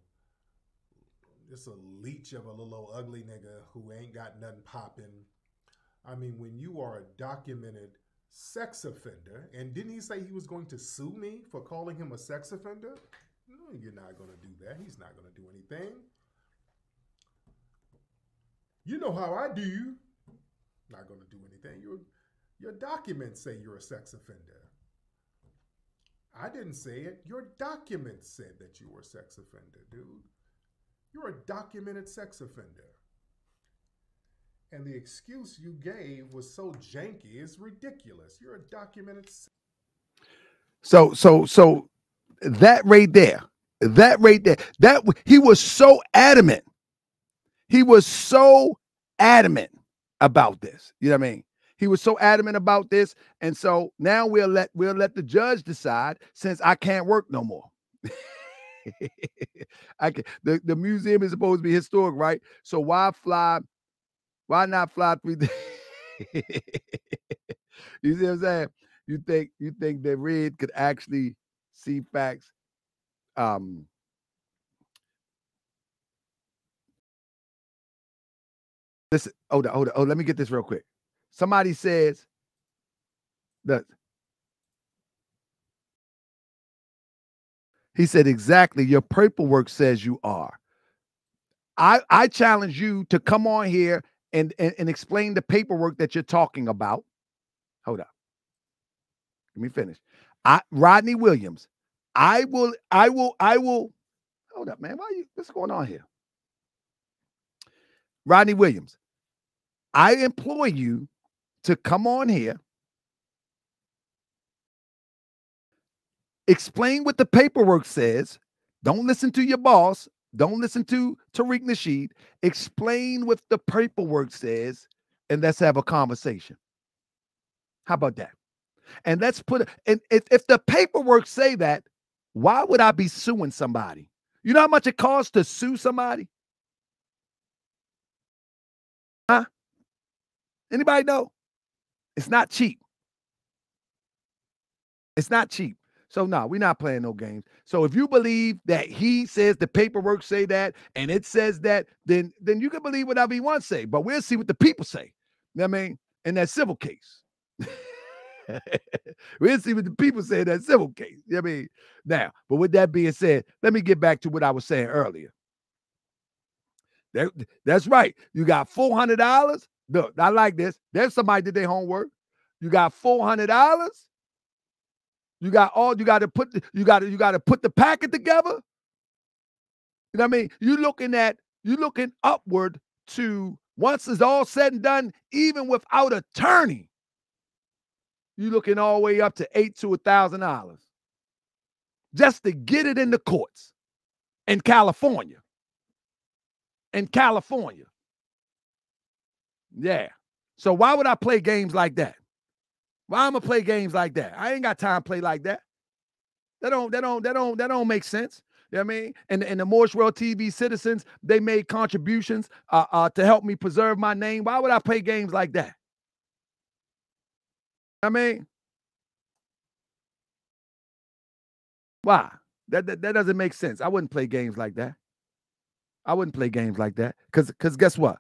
just a leech of a little old ugly nigga who ain't got nothing popping. I mean, when you are a documented sex offender, and didn't he say he was going to sue me for calling him a sex offender? No, you're not going to do that. He's not going to do anything. You know how I do. Not going to do anything. Your documents say you're a sex offender. I didn't say it. Your documents said that you were a sex offender, dude. You're a documented sex offender. And the excuse you gave was so janky, it's ridiculous. You're a documented. So that right there, that he was so adamant. He was so adamant about this. You know what I mean? He was so adamant about this, and so now we'll let the judge decide, since I can't work no more. The museum is supposed to be historic, right? So why not fly 3 days? You see what I'm saying? You think that Red could actually see facts? Listen, hold on. Oh, let me get this real quick. Somebody says that he said exactly. Your paperwork says you are. I challenge you to come on here and explain the paperwork that you're talking about. Hold up. Let me finish. Rodney Williams. I will. Hold up, man. What's going on here? Rodney Williams. I implore you to come on here, explain what the paperwork says. Don't listen to your boss. Don't listen to Tariq Nasheed. Explain what the paperwork says, and let's have a conversation. How about that? And let's put it, if the paperwork say that, why would I be suing somebody? You know how much it costs to sue somebody? Huh? Anybody know? It's not cheap. It's not cheap. So no, we're not playing no games. So if you believe that he says the paperwork say that and it says that, then you can believe whatever he wants to say. But we'll see what the people say. You know what I mean? In that civil case. We'll see what the people say in that civil case. You know what I mean? Now, but with that being said, let me get back to what I was saying earlier. That's right. You got $400. Look, I like this. There's somebody did their homework. You got $400. You got to put the packet together. You know what I mean? You're looking upward to, once it's all said and done, even without attorney, you're looking all the way up to $800 to $1,000 just to get it in the courts in California. Yeah. So why would I play games like that? Why am I play games like that? I ain't got time to play like that. That don't make sense. You know what I mean? And the Morse World TV citizens, they made contributions to help me preserve my name. Why would I play games like that? I mean, why? That doesn't make sense. I wouldn't play games like that. Because guess what?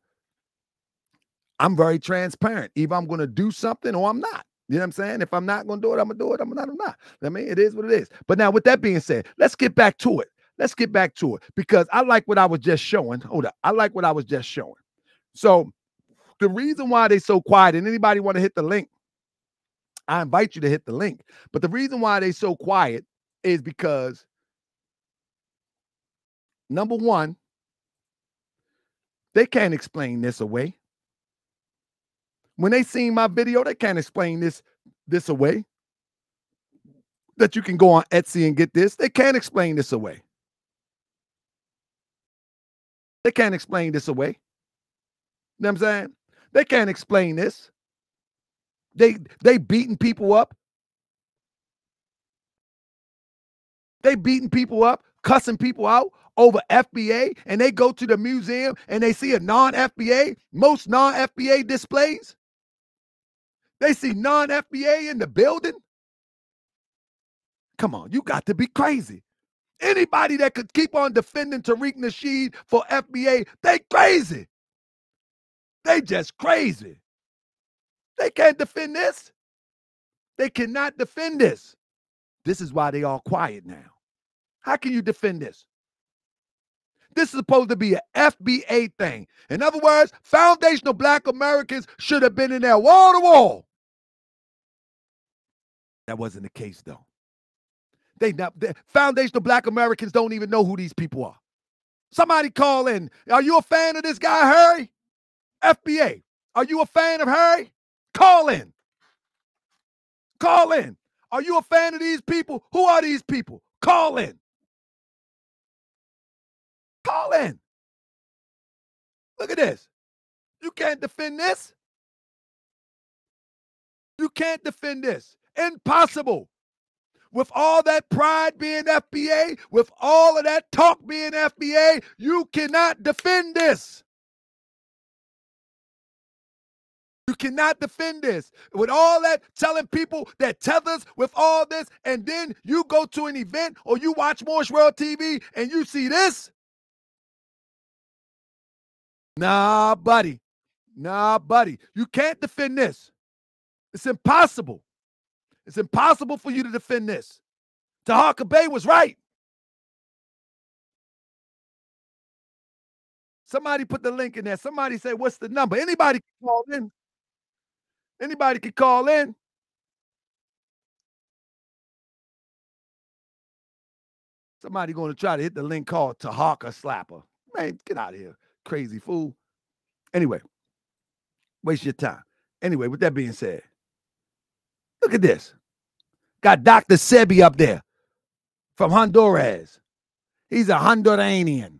I'm very transparent. Either I'm going to do something or I'm not. You know what I'm saying? If I'm not going to do it, I'm going to do it. I'm not. I mean, it is what it is. But now with that being said, let's get back to it. Let's get back to it because I like what I was just showing. Hold up. I like what I was just showing. So the reason why they so quiet, and anybody want to hit the link, I invite you to hit the link. But the reason why they so quiet is because, number one, they can't explain this away. When they seen my video, they can't explain this away. That you can go on Etsy and get this. They can't explain this away. They can't explain this away. You know what I'm saying? They can't explain this. They beating people up. They beating people up, cussing people out over FBA, and they go to the museum and they see a non-FBA, most non-FBA displays. They see non-FBA in the building. Come on, you got to be crazy. Anybody that could keep on defending Tariq Nasheed for FBA, they crazy. They just crazy. They can't defend this. They cannot defend this. This is why they all quiet now. How can you defend this? This is supposed to be an FBA thing. In other words, foundational Black Americans should have been in there wall to wall. That wasn't the case, though. Foundational Black Americans don't even know who these people are. Somebody call in. Are you a fan of this guy, Harry? FBA. Are you a fan of Harry? Call in. Call in. Are you a fan of these people? Who are these people? Call in. Call in. Look at this. You can't defend this. You can't defend this. Impossible. With all that pride being FBA, with all of that talk being FBA, you cannot defend this. You cannot defend this. With all that telling people that tethers with all this, and then you go to an event or you watch Moorish World TV and you see this. Nah, buddy. Nah, buddy. You can't defend this. It's impossible. It's impossible for you to defend this. Taharkabey was right. Somebody put the link in there. Somebody say, what's the number? Anybody can call in. Anybody can call in. Somebody going to try to hit the link called Taharka Slapper. Man, get out of here. Crazy fool. Anyway, waste your time. Anyway, with that being said, look at this. Got Dr. Sebi up there from Honduras. He's a Honduranian.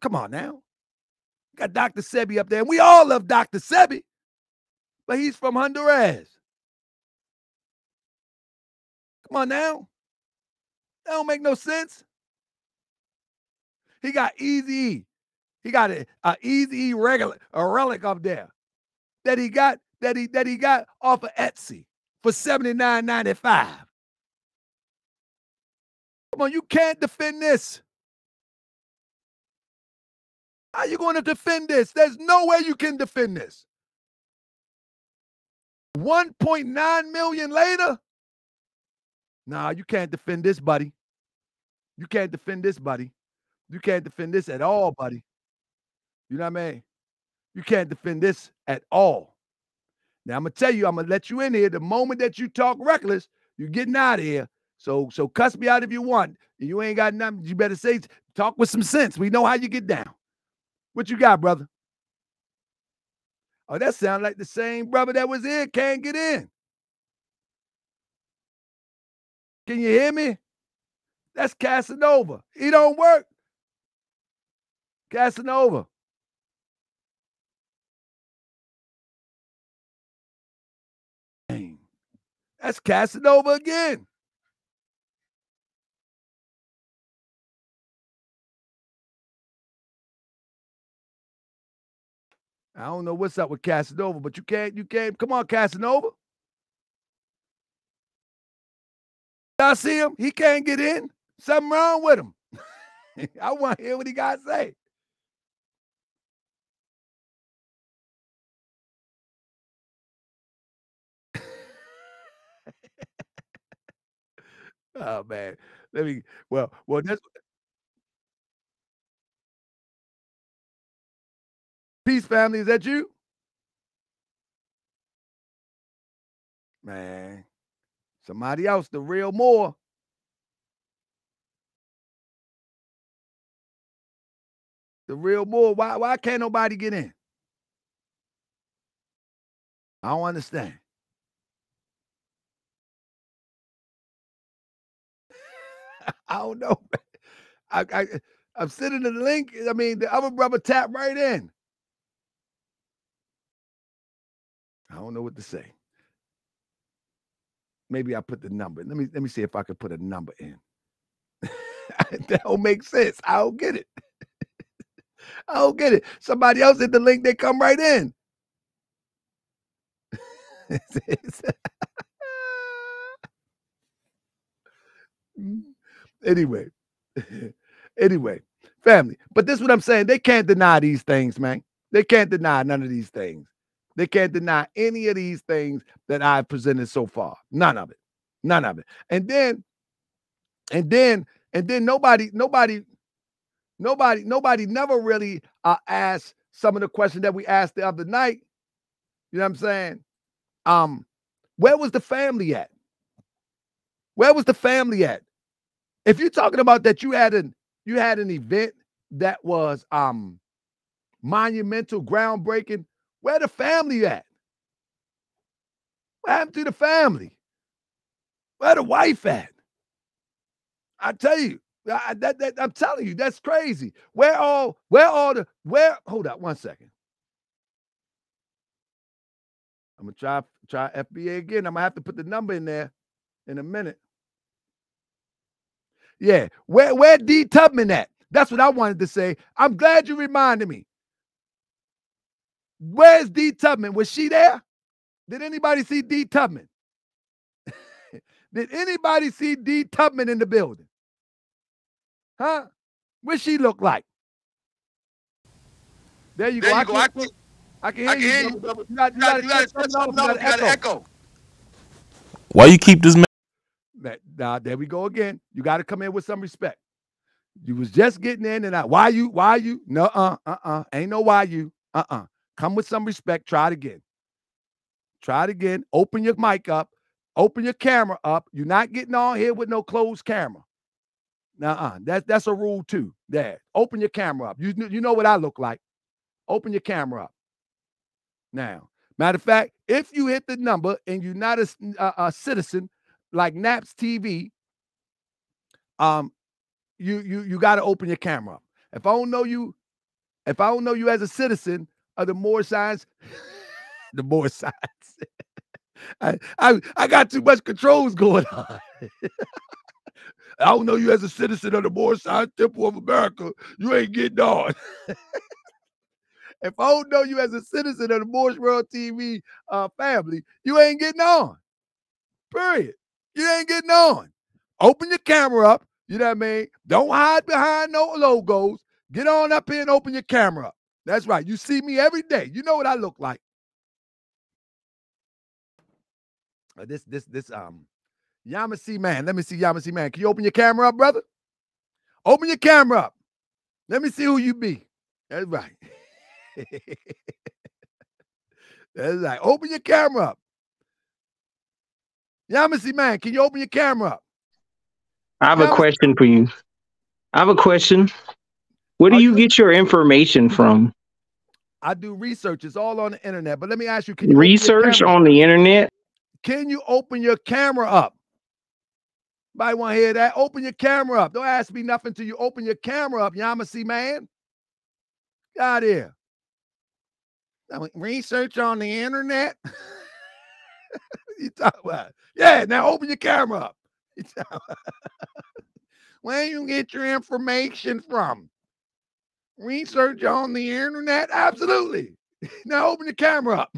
Come on now. Got Dr. Sebi up there. And we all love Dr. Sebi, but he's from Honduras. Come on now. That don't make no sense. He got Easy. He got a Easy relic up there that he got off of Etsy for $79.95. Come on, you can't defend this. How are you going to defend this? There's no way you can defend this. 1.9 million later? Nah, you can't defend this, buddy. You can't defend this, buddy. You can't defend this at all, buddy. You know what I mean? You can't defend this at all. Now, I'm going to tell you, I'm going to let you in here. The moment that you talk reckless, you're getting out of here. So cuss me out if you want. You ain't got nothing. You better say, talk with some sense. We know how you get down. What you got, brother? Oh, that sounds like the same brother that was here. Can't get in. Can you hear me? That's Casanova. He don't work. Casanova. Dang. That's Casanova again. I don't know what's up with Casanova, but you can't. Come on, Casanova. Y'all see him? He can't get in. Something wrong with him. I want to hear what he got to say. Oh man. Well, that's Peace family. Is that you? Man. Somebody else, the real more. The real more. Why can't nobody get in? I don't understand. I don't know. I'm sending the link. I mean, the other brother tapped right in. I don't know what to say. Maybe I put the number. Let me see if I can put a number in. That don't make sense. I don't get it. I don't get it. Somebody else hit the link, they come right in. Anyway. Anyway, family. But this is what I'm saying. They can't deny these things, man. They can't deny none of these things. They can't deny any of these things that I've presented so far. None of it. None of it. And then nobody never really asked some of the questions that we asked the other night. You know what I'm saying? Where was the family at? Where was the family at? If you're talking about that you had an event that was monumental, groundbreaking, where the family at? What happened to the family? Where the wife at? I tell you, I'm telling you, that's crazy. Hold up 1 second. I'm gonna try FBA again. I'm gonna have to put the number in there in a minute. Yeah, where D Tubman at? That's what I wanted to say. I'm glad you reminded me. Where's D Tubman? Was she there? Did anybody see D Tubman? Did anybody see D Tubman in the building? Huh? What she look like? There you go. I can hear you. You got to cut something off. You got an echo. Why you keep this? Now there we go again. You got to come in with some respect. You was just getting in and out. Why you? No, ain't no why you. Come with some respect. Try it again. Try it again. Open your mic up. Open your camera up. You're not getting on here with no closed camera. That's a rule too. There. Open your camera up. You know what I look like. Open your camera up. Now, matter of fact, if you hit the number and you're not a citizen like Naps TV, you got to open your camera up. If I don't know you as a citizen of the Moore Signs, the Moore Signs, I got too much controls going on. I don't know you as a citizen of the Moore Signs Temple of America. You ain't getting on. If I don't know you as a citizen of the Moorish World TV family, you ain't getting on. Period. You ain't getting on. Open your camera up. You know what I mean? Don't hide behind no logos. Get on up here and open your camera up. That's right. You see me every day. You know what I look like. This Yamasi man. Let me see Yamasi man. Can you open your camera up, brother? Open your camera up. Let me see who you be. That's right. That's right. Open your camera up. Yamasi man, can you open your camera up? I have a question for you. I have a question. Where do you get your information from? I do research. It's all on the internet. But let me ask you, can you research on the internet? Can you open your camera up? Anybody want to hear that? Open your camera up. Don't ask me nothing till you open your camera up, Yamasi man. Get out of here. Research on the internet? You talk about? Yeah, now open your camera up. Where you get your information from? Research on the internet? Absolutely. Now open the camera up.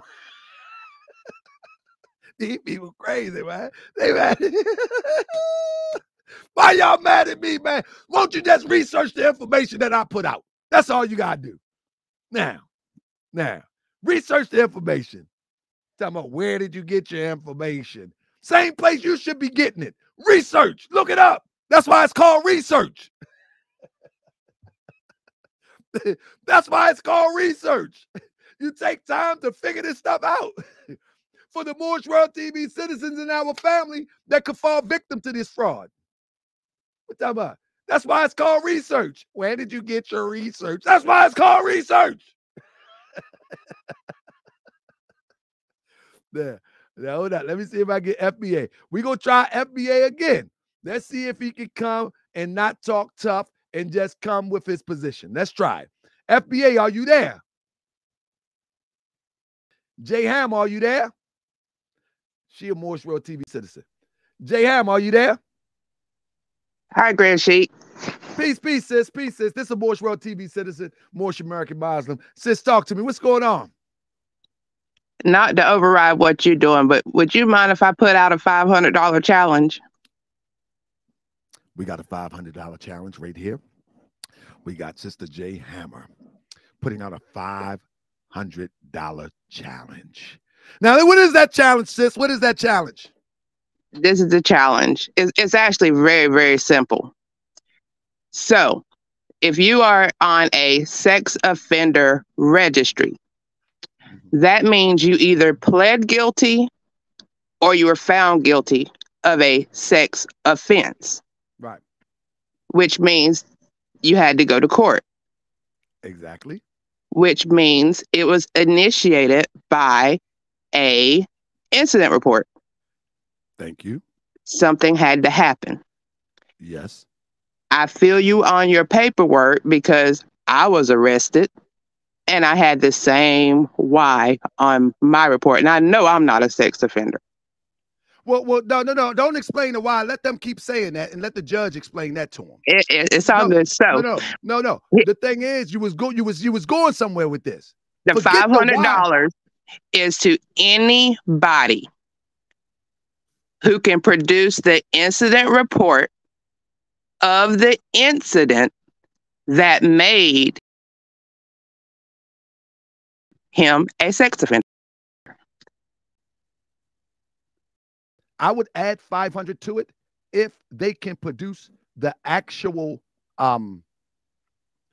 These people crazy, man. They mad. Why y'all mad at me, man? Won't you just research the information that I put out? That's all you gotta do. Now, research the information. Talking about where did you get your information? Same place you should be getting it. Research. Look it up. That's why it's called research. That's why it's called research. You take time to figure this stuff out. For the Moorish World TV citizens in our family that could fall victim to this fraud. What you talking about? That's why it's called research. Where did you get your research? That's why it's called research. There. Now, hold on. Let me see if I get FBA. We're going to try FBA again. Let's see if he can come and not talk tough and just come with his position. Let's try it. FBA, are you there? J Ham, are you there? She a Moorish World TV citizen. J Ham, are you there? Hi, Grand Sheik. Peace, peace, sis. Peace, sis. This is a Moorish World TV citizen, Moorish American Muslim. Sis, talk to me. What's going on? Not to override what you're doing, but would you mind if I put out a $500 challenge? We got a $500 challenge right here. We got Sister J Hammer putting out a $500 challenge. Now, what is that challenge, sis? What is that challenge? This is the challenge. It's actually very, very simple. So, if you are on a sex offender registry, that means you either pled guilty or you were found guilty of a sex offense. Right. Which means you had to go to court. Exactly. Which means it was initiated by a incident report. Thank you. Something had to happen. Yes. I feel you on your paperwork because I was arrested and I had the same why on my report. And I know I'm not a sex offender. Well, no. Don't explain the why. Let them keep saying that and let the judge explain that to them. It's all good. So no. The thing is, you was going somewhere with this. The $500 is to anybody who can produce the incident report of the incident that made him a sex offender. I would add 500 to it if they can produce the actual hold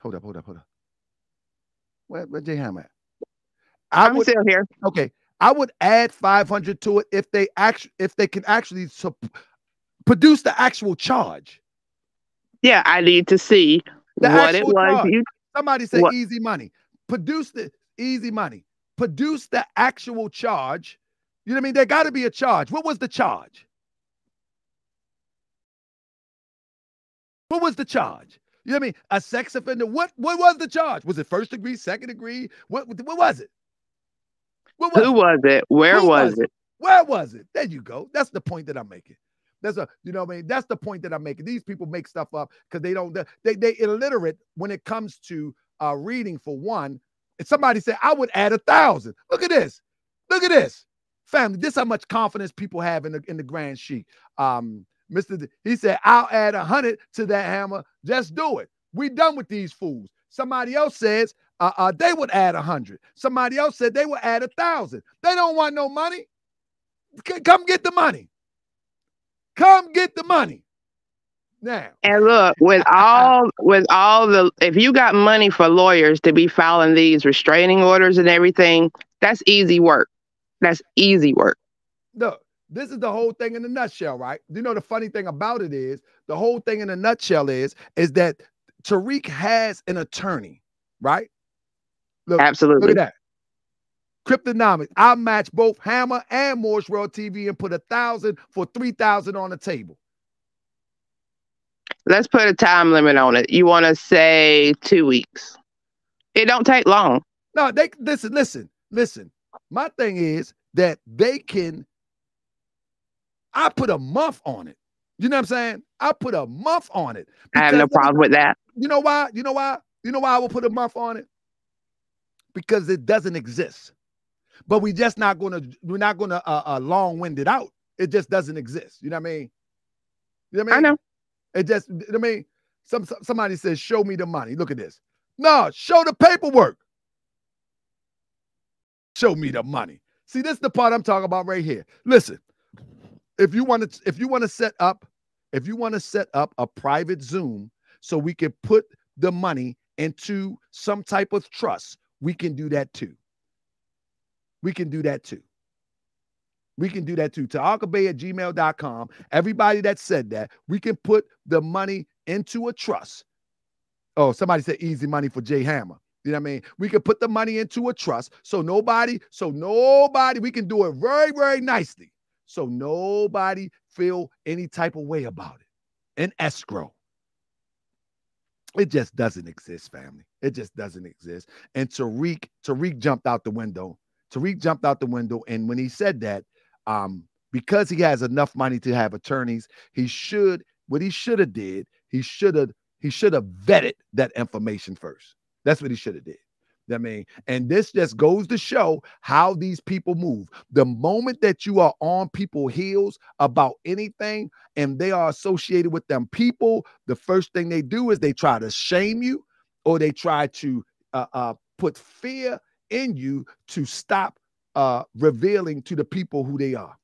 up. Where J Ham at? I'm still here. Okay. I would add 500 to it if they can actually produce the actual charge. Yeah, I need to see what it was. Somebody said easy money. Produce the easy money. Produce the actual charge. You know what I mean? There got to be a charge. What was the charge? What was the charge? You know what I mean? A sex offender. What was the charge? Was it first degree, second degree? What was it? Who was it? Where was it? Where was it? There you go. That's the point that I'm making. You know what I mean? That's the point that I'm making. These people make stuff up because they illiterate when it comes to reading. For one, if somebody said, I would add 1,000. Look at this. Look at this. Family, this is how much confidence people have in the Grand Sheik. He said, I'll add 100 to that hammer. Just do it. We done with these fools. Somebody else says they would add 100. Somebody else said they would add 1,000. They don't want no money. Come get the money. Come get the money. Now. And look, with all the, if you got money for lawyers to be filing these restraining orders and everything, that's easy work. That's easy work. Look, this is the whole thing in a nutshell, right? You know, the funny thing about it is, the whole thing in a nutshell is that Tariq has an attorney, right? Look, absolutely. Look at that. Cryptonomics. I match both Hammer and Moorish World TV and put 1,000 for 3,000 on the table. Let's put a time limit on it. You want to say 2 weeks? It don't take long. No, they listen. My thing is that they can. I put a month on it. You know what I'm saying? I put a month on it. I have no problem with that. You know why? You know why I will put a month on it? Because it doesn't exist. But we're not gonna long-wind it out. It just doesn't exist. You know what I mean? You know what I mean? I know. It just, I mean, somebody says, show me the money. Look at this. No, show the paperwork. Show me the money. See, this is the part I'm talking about right here. Listen, if you want to set up if you want to set up a private Zoom so we can put the money into some type of trust, we can do that too. We can do that too. We can do that too. Taharkabey@gmail.com. Everybody that said that, we can put the money into a trust. Oh, somebody said easy money for Jay Hammer. You know what I mean? We can put the money into a trust so nobody, we can do it very, very nicely. So nobody feel any type of way about it. An escrow. It just doesn't exist, family. It just doesn't exist. And Tariq jumped out the window. Tariq jumped out the window. And when he said that, because he has enough money to have attorneys, he should have vetted that information first. That's what he should have did. I mean, and this just goes to show how these people move. The moment that you are on people's heels about anything and they are associated with them people, the first thing they do is they try to shame you, or they try to put fear in you to stop revealing to the people who they are.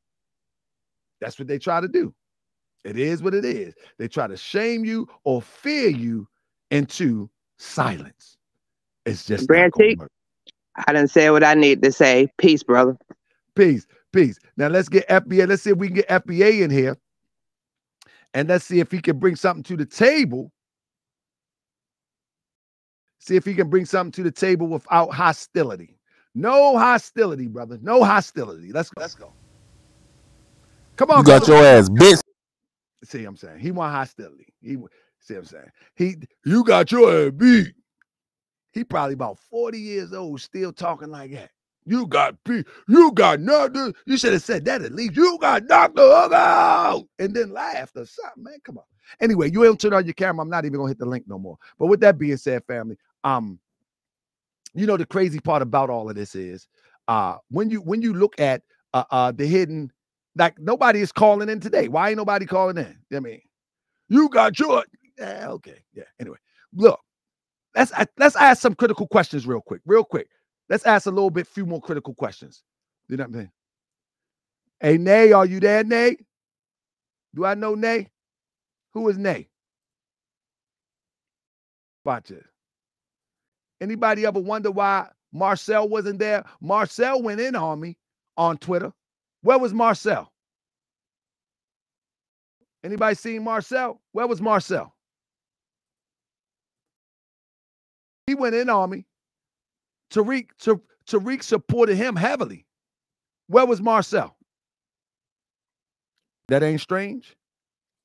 That's what they try to do. It is what it is. They try to shame you or fear you into silence. It's just not gonna work. I done said what I need to say. Peace, brother. Peace, peace. Now let's get FBA. Let's see if we can get FBA in here. And let's see if he can bring something to the table. See if he can bring something to the table without hostility. No hostility, brother. No hostility. Let's go. Let's go. Come on, you got brother. your ass, bitch. See what I'm saying? He want hostility. See what I'm saying? You got your ass beat. He probably about 40 years old, still talking like that. You got nothing. You should have said that at least. You got knocked the hug out. And then laughed or something, man. Come on. Anyway, you ain't turn on your camera. I'm not even gonna hit the link no more. But with that being said, family, you know, the crazy part about all of this is when you look at the hidden, like nobody is calling in today. Why ain't nobody calling in? I mean, you got your okay. Yeah. Anyway, look. Let's ask some critical questions real quick. Let's ask a few more critical questions. You know what I mean? Hey, Nay, are you there, Nay? Do I know Nay? Who is Nay? Watch it. Anybody ever wonder why Marcel wasn't there? Marcel went in on me on Twitter. Where was Marcel? Anybody seen Marcel? Where was Marcel? He went in on me. Tariq supported him heavily. Where was Marcel? That ain't strange.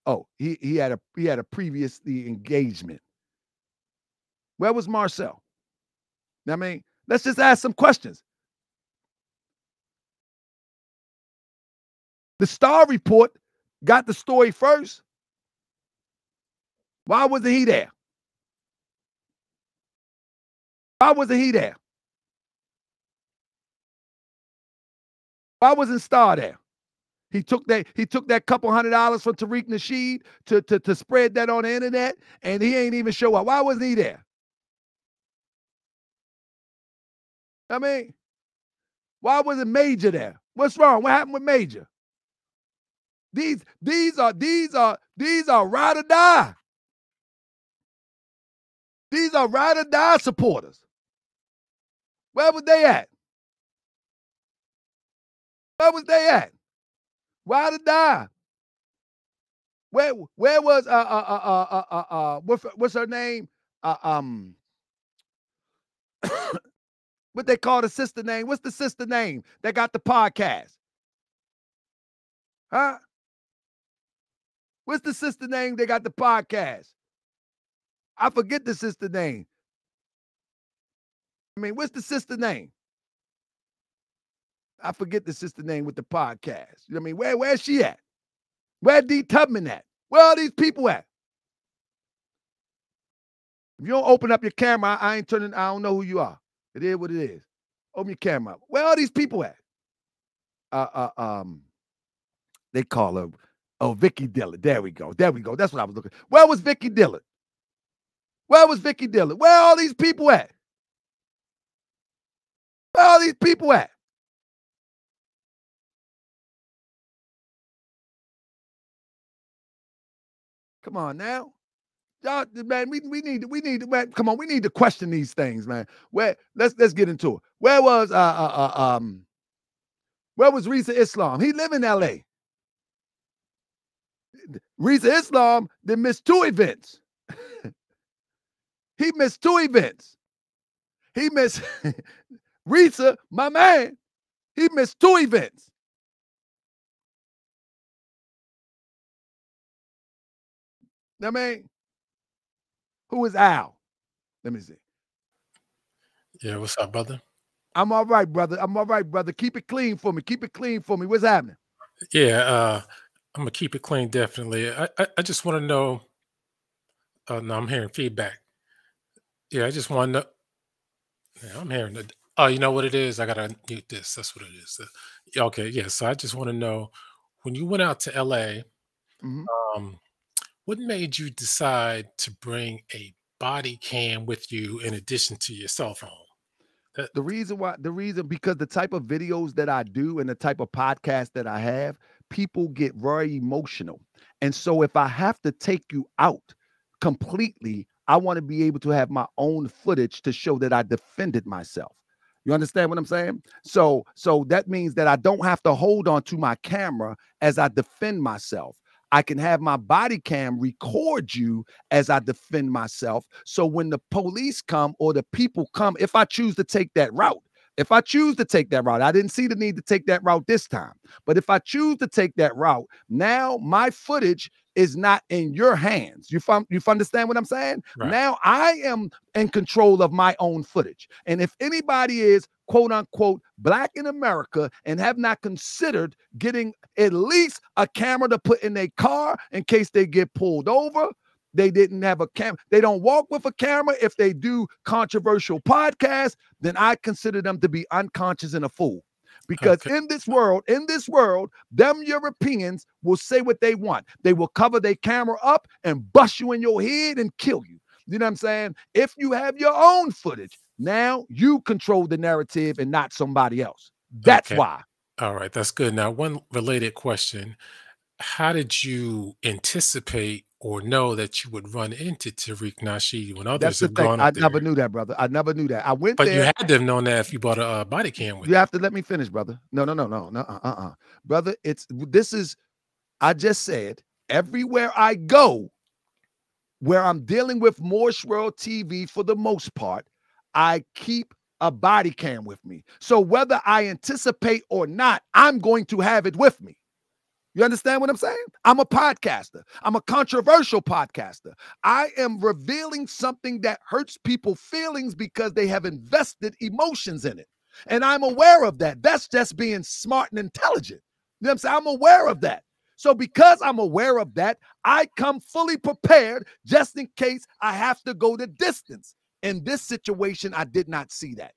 Oh, he had a previously engagement. Where was Marcel? I mean, let's just ask some questions. The Star Report got the story first. Why wasn't he there? Why wasn't he there? Why wasn't Star there? He took that couple $100 from Tariq Nasheed to spread that on the internet, and he ain't even show up. Why wasn't he there? I mean, why wasn't Major there? What's wrong? What happened with Major? These are ride or die. These are ride or die supporters. Where was they at? Where was they at? Ride or die. Where was what's her name? What they call the sister name? What's the sister name that got the podcast? Huh? What's the sister name they got the podcast? I forget the sister name. I mean, what's the sister name? I forget the sister name with the podcast. You know what I mean? Where's she at? Where D Tubman at? Where are these people at? If you don't open up your camera, I don't know who you are. It is what it is. Open your camera up. Where are these people at? They call her, Vicky Dillard. There we go. That's what I was looking. Where was Vicky Dillard? Where was Vicky Dillard? Where are all these people at? Where are these people at? Come on now. Y'all, man, we need man, come on, we need to question these things, man. Let's get into it. Where was Risa Islam? He live in LA. Risa Islam then missed 2 events. He missed 2 events. He missed Risa, my man. He missed 2 events. I mean, who is Al? Let me see. Yeah, what's up, brother? I'm all right, brother. I'm all right, brother. Keep it clean for me. Keep it clean for me. What's happening? Yeah, I'm gonna keep it clean, definitely. I just want to know. No, I'm hearing feedback. Yeah, I just want to know. Yeah, I'm hearing it. Oh, you know what it is? I gotta mute this. That's what it is. Okay, yeah. So I just want to know, when you went out to LA, Mhm. what made you decide to bring a body cam with you in addition to your cell phone? The reason because the type of videos that I do and the type of podcast that I have, people get very emotional. And so if I have to take you out completely, I want to be able to have my own footage to show that I defended myself. You understand what I'm saying? So that means that I don't have to hold on to my camera as I defend myself. I can have my body cam record you as I defend myself. So when the police come or the people come, if I choose to take that route, I didn't see the need to take that route this time. But if I choose to take that route, now my footage is not in your hands. You understand what I'm saying? Right. Now I am in control of my own footage. And if anybody is quote unquote black in America and have not considered getting at least a camera to put in their car in case they get pulled over, they didn't have a camera. They don't walk with a camera. If they do controversial podcasts, then I consider them to be unconscious and a fool. Because in this world, them Europeans will say what they want. They will cover their camera up and bust you in your head and kill you. You know what I'm saying? If you have your own footage, now you control the narrative and not somebody else. That's why. All right, that's good. Now, one related question. How did you anticipate or know that you would run into Tariq Nasheed when others have gone up there? I never knew that, brother. I never knew that. I went there. But you had to have known that if you bought a body cam with you. Have to let me finish, brother. No. Brother, I just said, everywhere I go, where I'm dealing with Morse World TV for the most part, I keep a body cam with me. So whether I anticipate or not, I'm going to have it with me. You understand what I'm saying? I'm a podcaster. I'm a controversial podcaster. I am revealing something that hurts people's feelings because they have invested emotions in it. And I'm aware of that. That's just being smart and intelligent. You know what I'm saying? I'm aware of that. So because I'm aware of that, I come fully prepared just in case I have to go the distance. In this situation, I did not see that.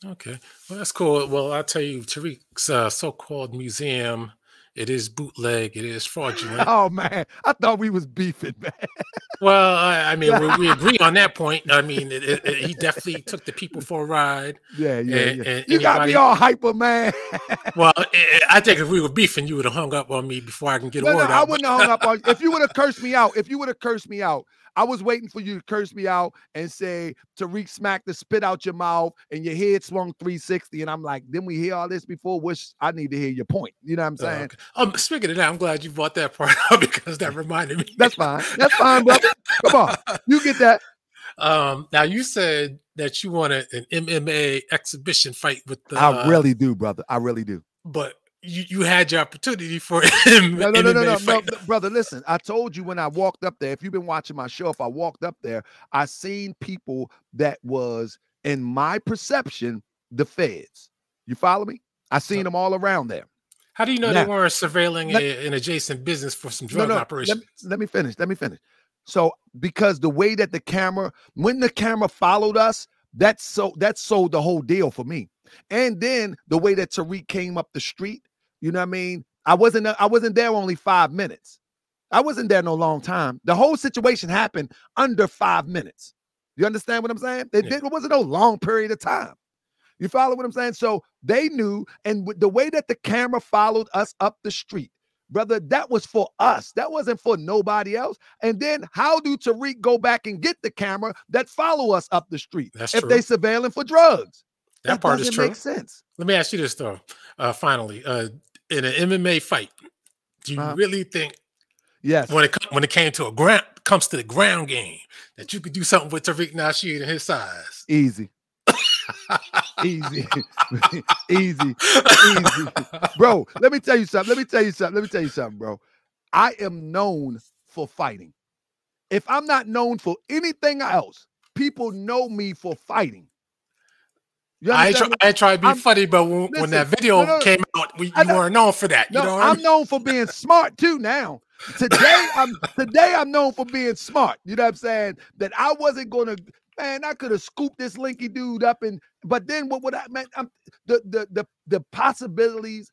Okay. Well, that's cool. Well, I'll tell you, Tariq's so-called museum, it is bootleg. It is fraudulent. Oh, man. I thought we was beefing, man. Well, I mean, we agree on that point. I mean, he definitely took the people for a ride. Yeah. And you got me all hyper, man. Well, I think if we were beefing, you would have hung up on me before I can get a word out. I wouldn't have hung up on you. If you would have cursed me out, I was waiting for you to curse me out and say, Tariq smacked the spit out your mouth and your head swung 360. And I'm like, didn't we hear all this before? Which I need to hear your point. You know what I'm saying? Okay. Speaking of that, I'm glad you brought that part up because that reminded me. That's fine. That's fine, brother. Come on. You get that. Now, you said that you wanted an MMA exhibition fight with the... I really do, brother. I really do. But you had your opportunity for him. No, brother. Listen, I told you when I walked up there, if you've been watching my show, if I walked up there, I seen people that was, in my perception, the feds. You follow me? I seen them all around there. How do you know they weren't surveilling an adjacent business for some drug operations? Let me finish. So, because the way that when the camera followed us, that sold the whole deal for me. And then the way that Tariq came up the street, you know what I mean? I wasn't there only 5 minutes. I wasn't there no long time. The whole situation happened under 5 minutes. You understand what I'm saying? It wasn't no long period of time. You follow what I'm saying? So they knew, and with the way that the camera followed us up the street, brother, that was for us. That wasn't for nobody else. And then how do Tariq go back and get the camera that follow us up the street That's if true. they surveilling for drugs? That part is doesn't true. make sense. Let me ask you this though. Finally, in an MMA fight, do you really think Yes. when it came to comes to the ground game that you could do something with Tariq Nasheed and his size? Easy. Easy. Easy. Bro, let me tell you something, bro. I am known for fighting. If I'm not known for anything else, people know me for fighting. I try to be funny, but when that video came out, you weren't known for that. You know what I'm known for being smart too now. Today I'm known for being smart. You know what I'm saying? That I wasn't gonna, man, I could have scooped this linky dude up, but then what would I, man? The possibilities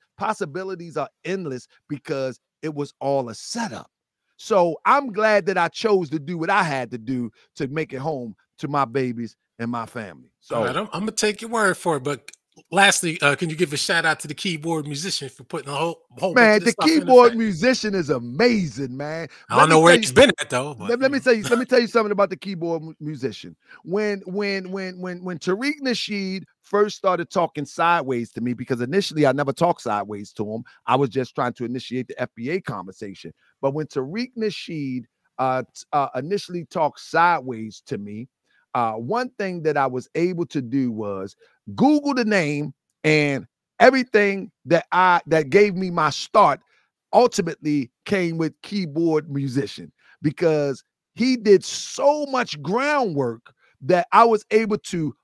are endless because it was all a setup. So I'm glad that I chose to do what I had to do to make it home to my babies and my family. So all right, I'm gonna take your word for it. But lastly, can you give a shout out to the keyboard musician for putting a whole man, the keyboard musician is amazing, man. I don't know where he's been at though. But, let me tell you something about the keyboard musician. When Tariq Nasheed first started talking sideways to me, because initially I never talked sideways to him. I was just trying to initiate the FBA conversation. But when Tariq Nasheed initially talked sideways to me, one thing that I was able to do was Google the name, and everything that gave me my start ultimately came with keyboard musician, because he did so much groundwork that I was able to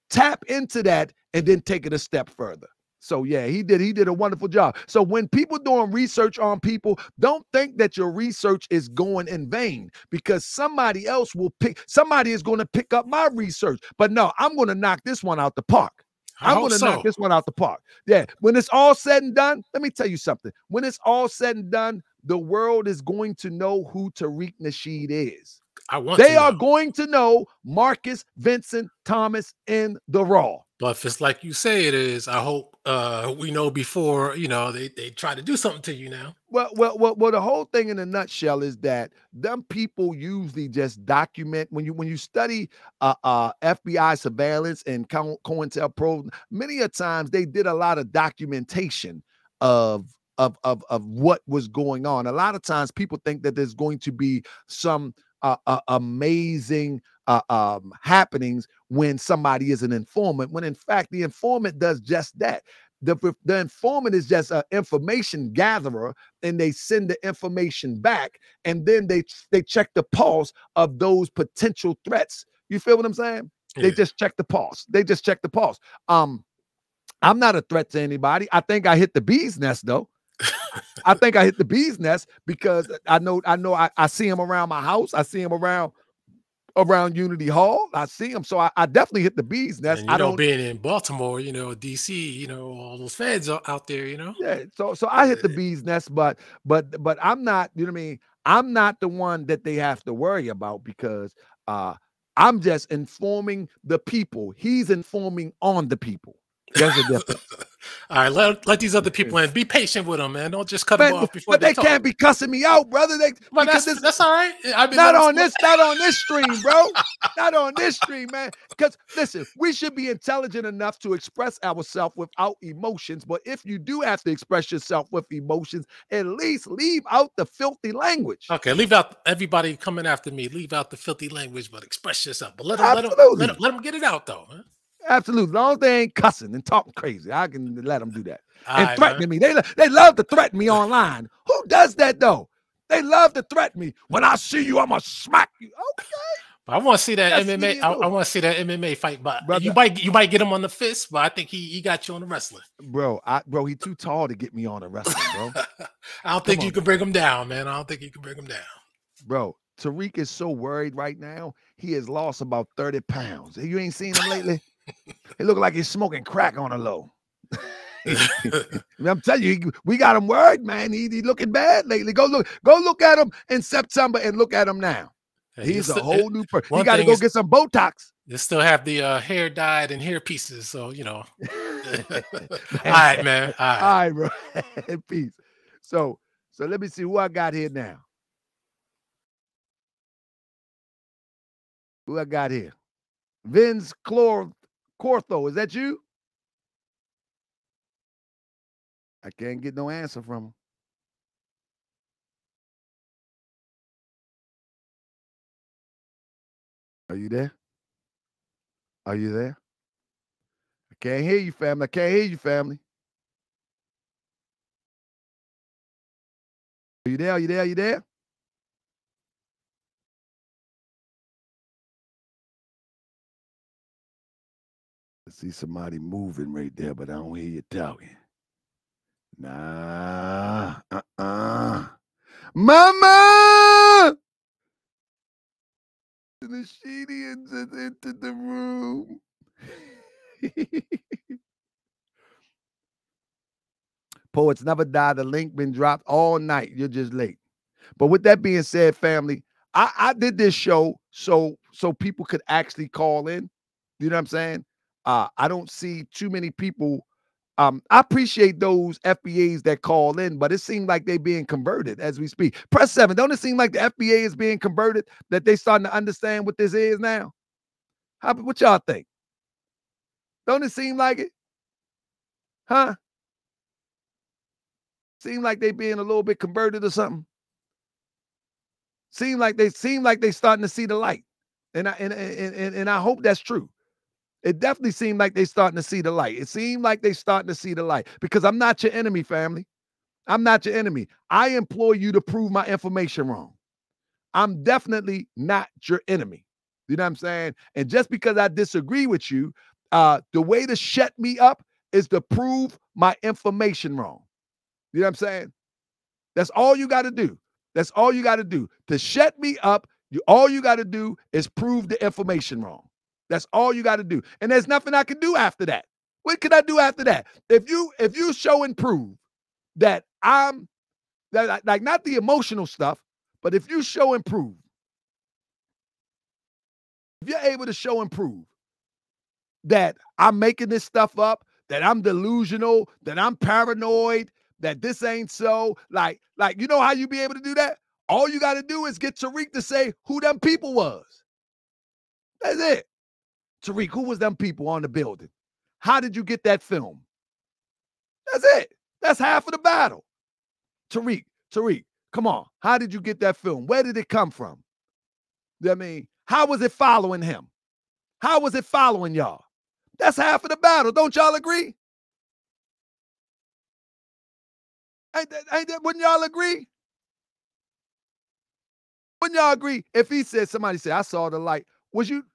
tap into that and then take it a step further. So yeah, he did a wonderful job. So when people doing research on people, don't think that your research is going in vain, because somebody is going to pick up my research. But no, I'm going to knock this one out the park. I'm going to knock this one out the park. Yeah. When it's all said and done, let me tell you something. When it's all said and done, the world is going to know who Tariq Nasheed is. They are going to know Marcus Vincent Thomas in the Raw. But if it's like you say it is, I hope we know before, they try to do something to you now. Well, the whole thing in a nutshell is that them people usually just document. When you study FBI surveillance and COINTELPRO, many a times they did a lot of documentation of what was going on. A lot of times people think that there's going to be some amazing happenings when somebody is an informant, when in fact the informant does just that. The informant is just an information gatherer, and they send the information back, and then they check the pulse of those potential threats. You feel what I'm saying? Yeah. They just check the pulse. I'm not a threat to anybody. I think I hit the bee's nest though. I think I hit the bee's nest because I know I see him around my house. I see him around Unity Hall. I see him. So I definitely hit the bee's nest. And, I don't being in Baltimore, DC, all those feds are out there, Yeah. So I hit the bee's nest, but I'm not, you know what I mean? I'm not the one that they have to worry about, because I'm just informing the people. He's informing on the people. There's a difference. All right, let these other people in. Be patient with them, man. Don't just cut them off before they can't be cussing me out, brother. That's all right. Not on this stream, bro. Not on this stream, man. Because listen, we should be intelligent enough to express ourselves without emotions. But if you do have to express yourself with emotions, at least leave out the filthy language. Okay, leave out everybody coming after me. Leave out the filthy language, but express yourself. But let them get it out, though. Huh? Absolutely. As long as they ain't cussing and talking crazy, I can let them do that. And threatening me. They love to threaten me online. Who does that, though? They love to threaten me. When I see you, I'm going to smack you. Okay. I want to see that MMA. I want to see that MMA fight, but brother, you might get him on the fist, but I think he got you on the wrestling. Bro, he too tall to get me on the wrestling, bro. I don't think you can bring him down, man. I don't think you can bring him down. Bro, Tariq is so worried right now. He has lost about 30 pounds. You ain't seen him lately? It look like he's smoking crack on the low. I'm telling you, we got him worried, man. He looking bad lately. Go look at him in September and look at him now. He's a whole new person. He got to go get some Botox. They still have the hair dyed and hair pieces, so All right, man. All right, bro. Peace. So So let me see who I got here now. Who I got here? Vince Cortho, is that you? I can't get no answer from him. Are you there? Are you there? I can't hear you, family. I can't hear you, family. Are you there? Are you there? Are you there? I see somebody moving right there, but I don't hear you talking. Nah. Mama! The Nasheedians has entered the room. Poets never die. The link been dropped all night. You're just late. But with that being said, family, I did this show so people could actually call in. You know what I'm saying? I don't see too many people. I appreciate those FBAs that call in, but it seems like they being converted as we speak. Press 7. Don't it seem like the FBA is being converted, that they starting to understand what this is now? What y'all think? Don't it seem like it? Huh? Seem like they being a little bit converted or something? Seem like they starting to see the light. And I hope that's true. It definitely seemed like they starting to see the light. It seemed like they starting to see the light, because I'm not your enemy, family. I'm not your enemy. I implore you to prove my information wrong. I'm definitely not your enemy. You know what I'm saying? And just because I disagree with you, the way to shut me up is to prove my information wrong. You know what I'm saying? That's all you got to do. That's all you got to do. To shut me up, all you got to do is prove the information wrong. That's all you got to do. And there's nothing I can do after that. What can I do after that? If you show and prove that I'm that, like, not the emotional stuff, but if you show and prove, if you're able to show and prove that I'm making this stuff up, that I'm delusional, that I'm paranoid, that this ain't so, like you know how you be able to do that? All you got to do is get Tariq to say who them people was. That's it. Tariq, who was them people on the building? How did you get that film? That's it. That's half of the battle. Tariq, come on. How did you get that film? Where did it come from? I mean, how was it following him? How was it following y'all? That's half of the battle. Don't y'all agree? Wouldn't y'all agree? Wouldn't y'all agree? If he said, somebody said, I saw the light. Was you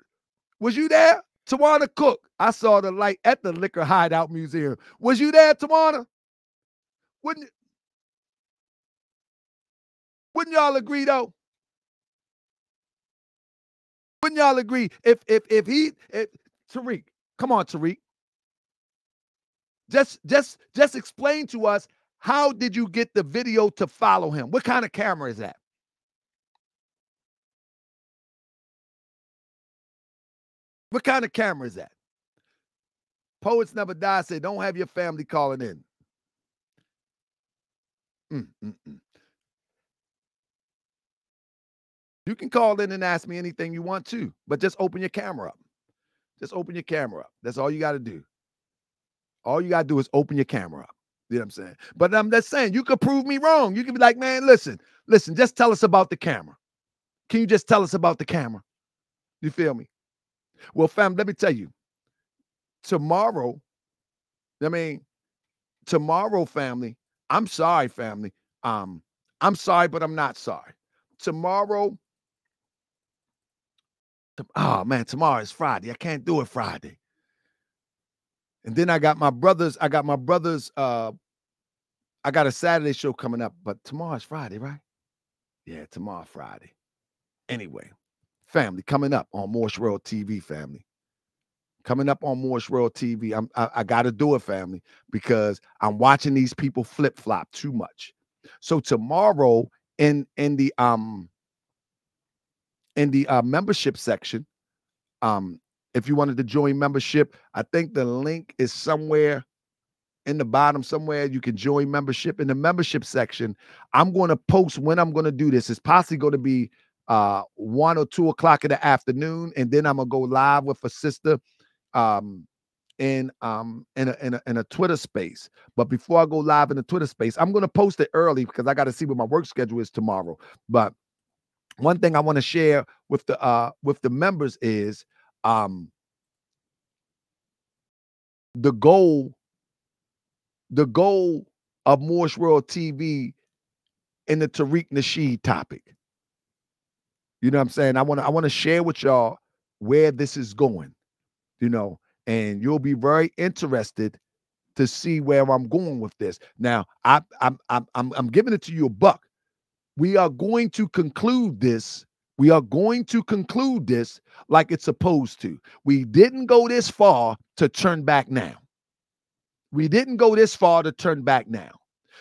there? Tawana Cook, I saw the light at the Liquor Hideout Museum. Was you there, Tawana? Wouldn't y'all agree though? Wouldn't y'all agree if Tariq, come on, Tariq. Just explain to us, how did you get the video to follow him? What kind of camera is that? What kind of camera is that? Poets Never Die said, don't have your family calling in. You can call in and ask me anything you want to, but just open your camera up. Just open your camera up. That's all you got to do. All you got to do is open your camera up. You know what I'm saying? But I'm just saying, you could prove me wrong. You could be like, man, listen, just tell us about the camera. Can you just tell us about the camera? You feel me? Well, fam, let me tell you, tomorrow, family, I'm sorry, family. I'm sorry, but I'm not sorry. Tomorrow, tomorrow is Friday. I can't do it Friday. And then I got my brothers, I got a Saturday show coming up, but tomorrow's Friday, right? Yeah, tomorrow, Friday. Anyway, family, coming up on Morse World TV, family. Coming up on Morse World TV. I got to do it, family, because I'm watching these people flip-flop too much. So tomorrow in the membership section, if you wanted to join membership, I think the link is somewhere in the bottom somewhere. You can join membership. In the membership section, I'm going to post when I'm going to do this. It's possibly going to be 1 or 2 o'clock in the afternoon, and then I'm going to go live with a sister in a Twitter space. But before I go live in the Twitter space, I'm going to post it early because I got to see what my work schedule is tomorrow. But one thing I want to share with the members is the goal of Moorish World TV in the Tariq Nasheed topic. You know what I'm saying? I want to share with y'all where this is going, you know, and you'll be very interested to see where I'm going with this. Now, I'm giving it to you a buck. We are going to conclude this. We are going to conclude this like it's supposed to. We didn't go this far to turn back now. We didn't go this far to turn back now.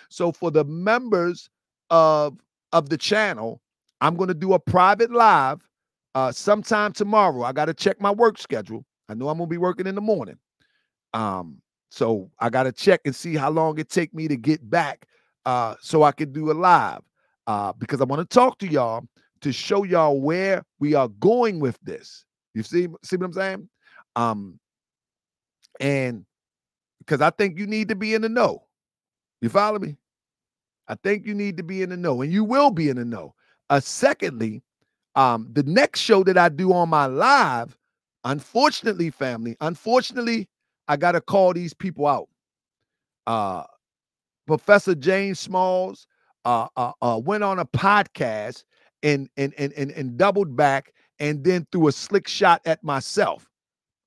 So for the members of the channel, I'm going to do a private live sometime tomorrow. I got to check my work schedule. I know I'm going to be working in the morning. So I got to check and see how long it take me to get back so I can do a live because I want to talk to y'all to show y'all where we are going with this. You see what I'm saying? And because I think you need to be in the know. You follow me? I think you need to be in the know, and you will be in the know. Secondly, the next show that I do on my live, unfortunately, family, I got to call these people out. Professor James Smalls went on a podcast and doubled back and then threw a slick shot at myself.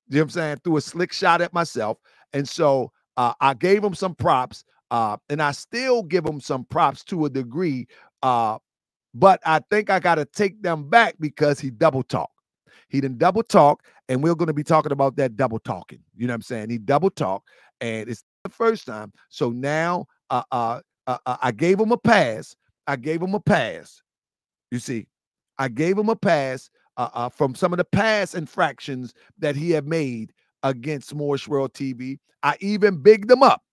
You know what I'm saying? Threw a slick shot at myself. And so I gave him some props, and I still give him some props to a degree. But I think I got to take them back because he double talked. He didn't double talk, and we're going to be talking about that double talking. You know what I'm saying? He double talked, and it's the first time. So now I gave him a pass. I gave him a pass. You see, I gave him a pass from some of the past infractions that he had made against Moorish World TV. I even bigged him up.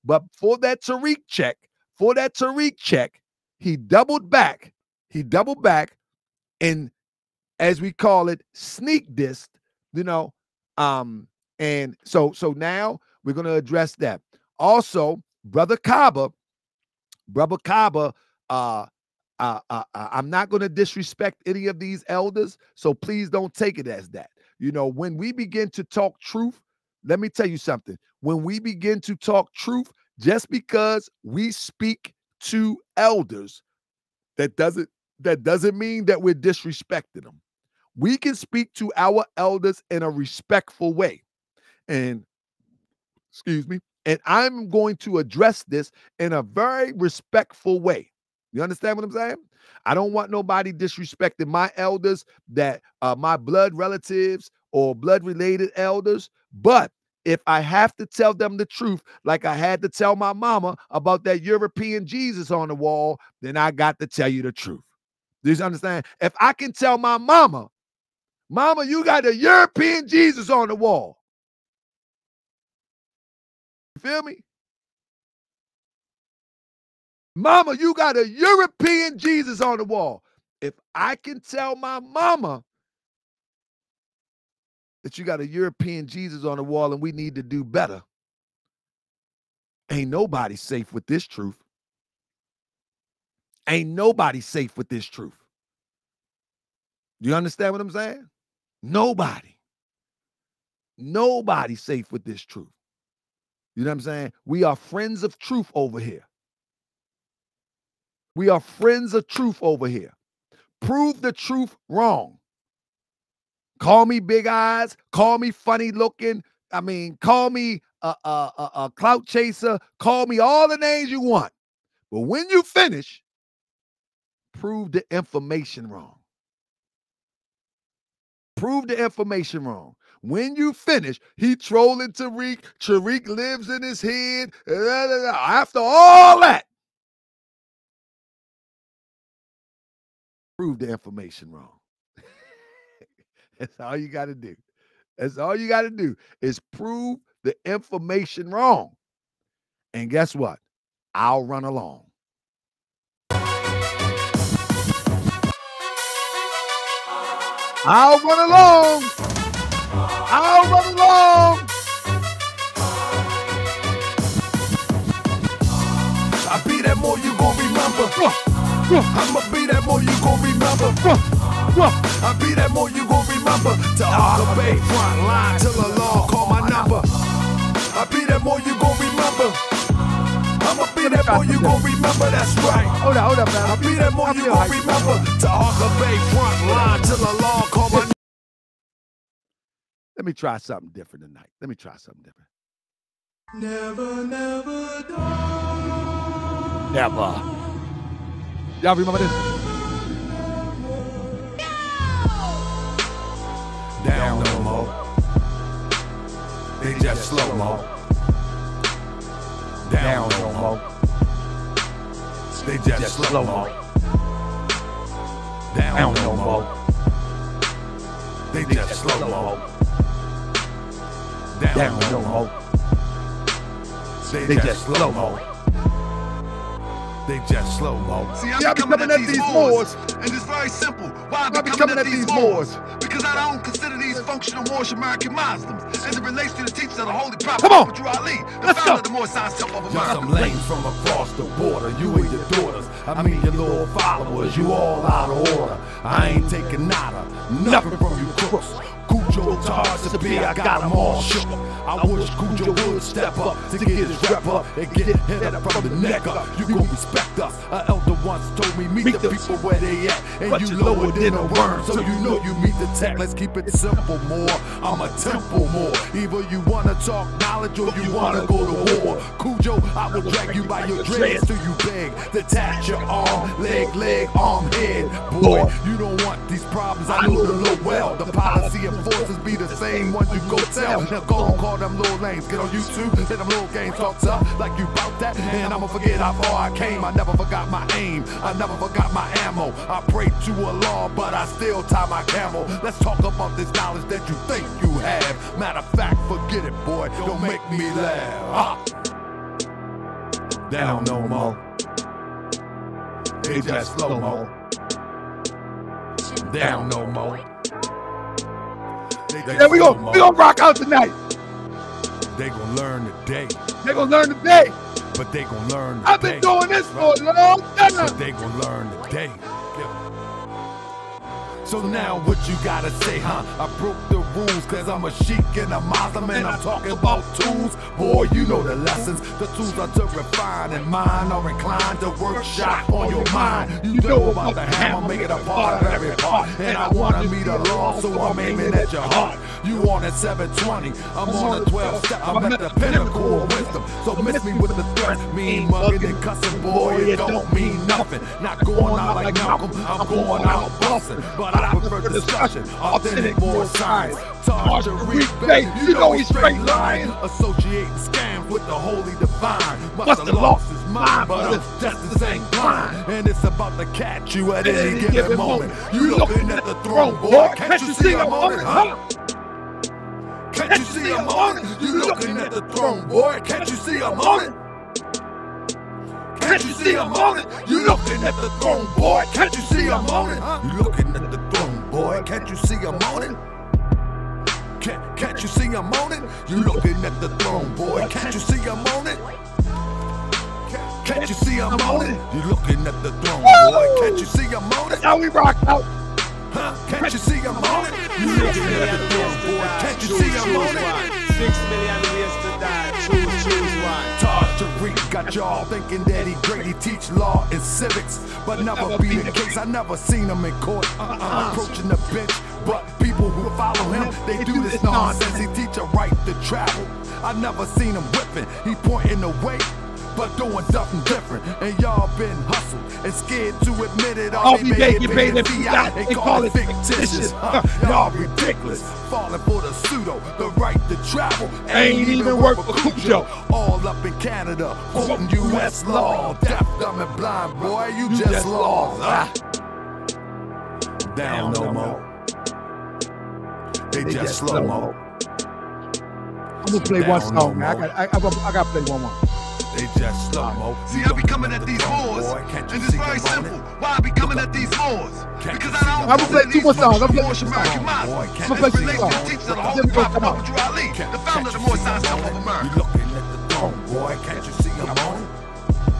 But for that Tariq check, he doubled back. He doubled back and, as we call it, sneak dissed, you know. And so now we're going to address that. Also, Brother Kaba, I'm not going to disrespect any of these elders, so please don't take it as that. You know, when we begin to talk truth, let me tell you something. When we begin to talk truth, just because we speak to elders, that doesn't mean that we're disrespecting them. We can speak to our elders in a respectful way. And, excuse me, and I'm going to address this in a very respectful way. You understand what I'm saying? I don't want nobody disrespecting my elders, that my blood relatives or blood-related elders. But if I have to tell them the truth, like I had to tell my mama about that European Jesus on the wall, then I got to tell you the truth. Do you understand? If I can tell my mama, you got a European Jesus on the wall. You feel me? Mama, you got a European Jesus on the wall. If I can tell my mama that you got a European Jesus on the wall and we need to do better, ain't nobody safe with this truth. Ain't nobody safe with this truth. You understand what I'm saying? Nobody. Nobody's safe with this truth. You know what I'm saying? We are friends of truth over here. We are friends of truth over here. Prove the truth wrong. Call me big eyes. Call me funny looking. I mean, call me a clout chaser. Call me all the names you want. But when you finish, prove the information wrong. Prove the information wrong. When you finish, he trolling Tariq. Tariq lives in his head. After all that, prove the information wrong. That's all you got to do. That's all you got to do is prove the information wrong. And guess what? I'll run along. I'll run along. I'll run along. I be that more you gon' remember. I'ma be that more you gon' remember. I be that more you gon' remember. Taharkabey front line till the law call my number. I be that more you gon' remember. I'ma be that more you gon' remember. That's right. Hold up, man. I be that more you gon' remember. Taharkabey front line till the law call my number. Let me try something different tonight. Let me try something different. Never, never die. Never. Y'all remember this? Down no more. They just slow-mo. Down no more. They just slow-mo. Down no more. They just slow-mo. Down no more. They just slow-mo. They just slow-mo. See, I be coming at these Moors, and it's very simple. Why I be coming at these Moors? Because I don't consider these functional Moorish American Muslims as it relates to the teachings of the Holy Prophet. Come on. Ali, the Let's founder go. of the Moorish Science Temple of Just America. some lanes from across the border. You and your daughters, I mean your little followers, you all out of order. I ain't taking nada, nothing from you crooks. Cujo Taharkabey, I got them all shook. I wish Cujo would step up to get his rep up and get hit up from the neck up. You gon' respect us. An elder once told me, meet the people where they at. And you lower than a worm, so you know you meet the tech. Let's keep it simple, more. I'm a temple more. Either you wanna talk knowledge or you wanna go to war. Cujo, I will drag you by your dreads till you beg. Detach your arm, leg, arm, head. Boy, you don't want these problems, I know the law well. The policy enforcers be the same ones you go tell. Now go and call them little lanes. Get on YouTube, let them little games talk tough like you bout that. And I'ma forget how far I came. I never forgot my aim. I never forgot my ammo. I pray to Allah, but I still tie my camel. Let's talk about this knowledge that you think you have. Matter of fact, forget it, boy. Don't make me laugh. Down no more. They just slow-mo. Down no more. Yeah, we gonna rock out tonight. They gon' learn today. They gonna learn today. But they gon' learn today. I've been doing this for a long time. But they gon' learn today. So now what you gotta say, huh? I broke the rules cause I'm a sheik and a Muslim and I'm talking about tools. Boy, you know the lessons. The tools are to refine and mine are inclined to workshop on your mind. You know about the hammer, make it a part of every part. And I wanna meet a law, so I'm aiming at your heart. You on at 720, I'm on a 12 step. I'm at the pinnacle of wisdom. So miss me with the threats, mean mugging and cussing, boy, it don't mean nothing. Not going out like Malcolm, I'm going out busting. But I prefer discussion, authentic, more science. Tariq, baby, you know he's straight lying. Associating scams with the holy divine. Must have lost his mind, but I'm just the same blind. And it's about to catch you at any given moment. You looking at the throne, boy, can't you see I'm on it, huh? Can't you see I'm on it? You looking at the throne, boy, can't you see I'm on it? Can't you see I'm on it? You looking at the throne, boy, can't you see I'm on it? You looking at the throne, boy, can't you see I'm on it? Can't you see I'm on it? You looking at the throne, boy, can't you see I'm on it? Can't you see I'm on it? You looking at the throne, boy, can't you see I'm on it? How we rock out. Huh? Can't you see I'm on it? You looking at the throne, boy, can't you see I'm on it? 6 million ways to die, choose one. Tariq got y'all thinking that he great, he teach law and civics, but never be the case. I never seen him in court, approaching the bench, but people who follow him, they do this nonsense. He teach a right to travel. I never seen him whipping, he pointing the way, but doing something different. And y'all been hustled and scared to admit it. All be paid in fiat, they call it fictitious. Y'all ridiculous, falling for the pseudo, the right to travel ain't even work for Cujo. All up in Canada, quoting U.S. law. Deaf, dumb, and blind, boy, you just lost. Down no more. They just slow-mo. I'm gonna play one song, man. I gotta play one more. They just slow-mo. See, I be coming at these wars, and it's very simple. Why I be coming at these wars? Because I don't. I'm gonna play two more songs. I'm gonna play Moorish American model. I'm gonna play two songs. The Holy Prophet Muhammad Ali, the founder of the Moorish Science of America. You looking at the throne, boy, can't you see I'm on it?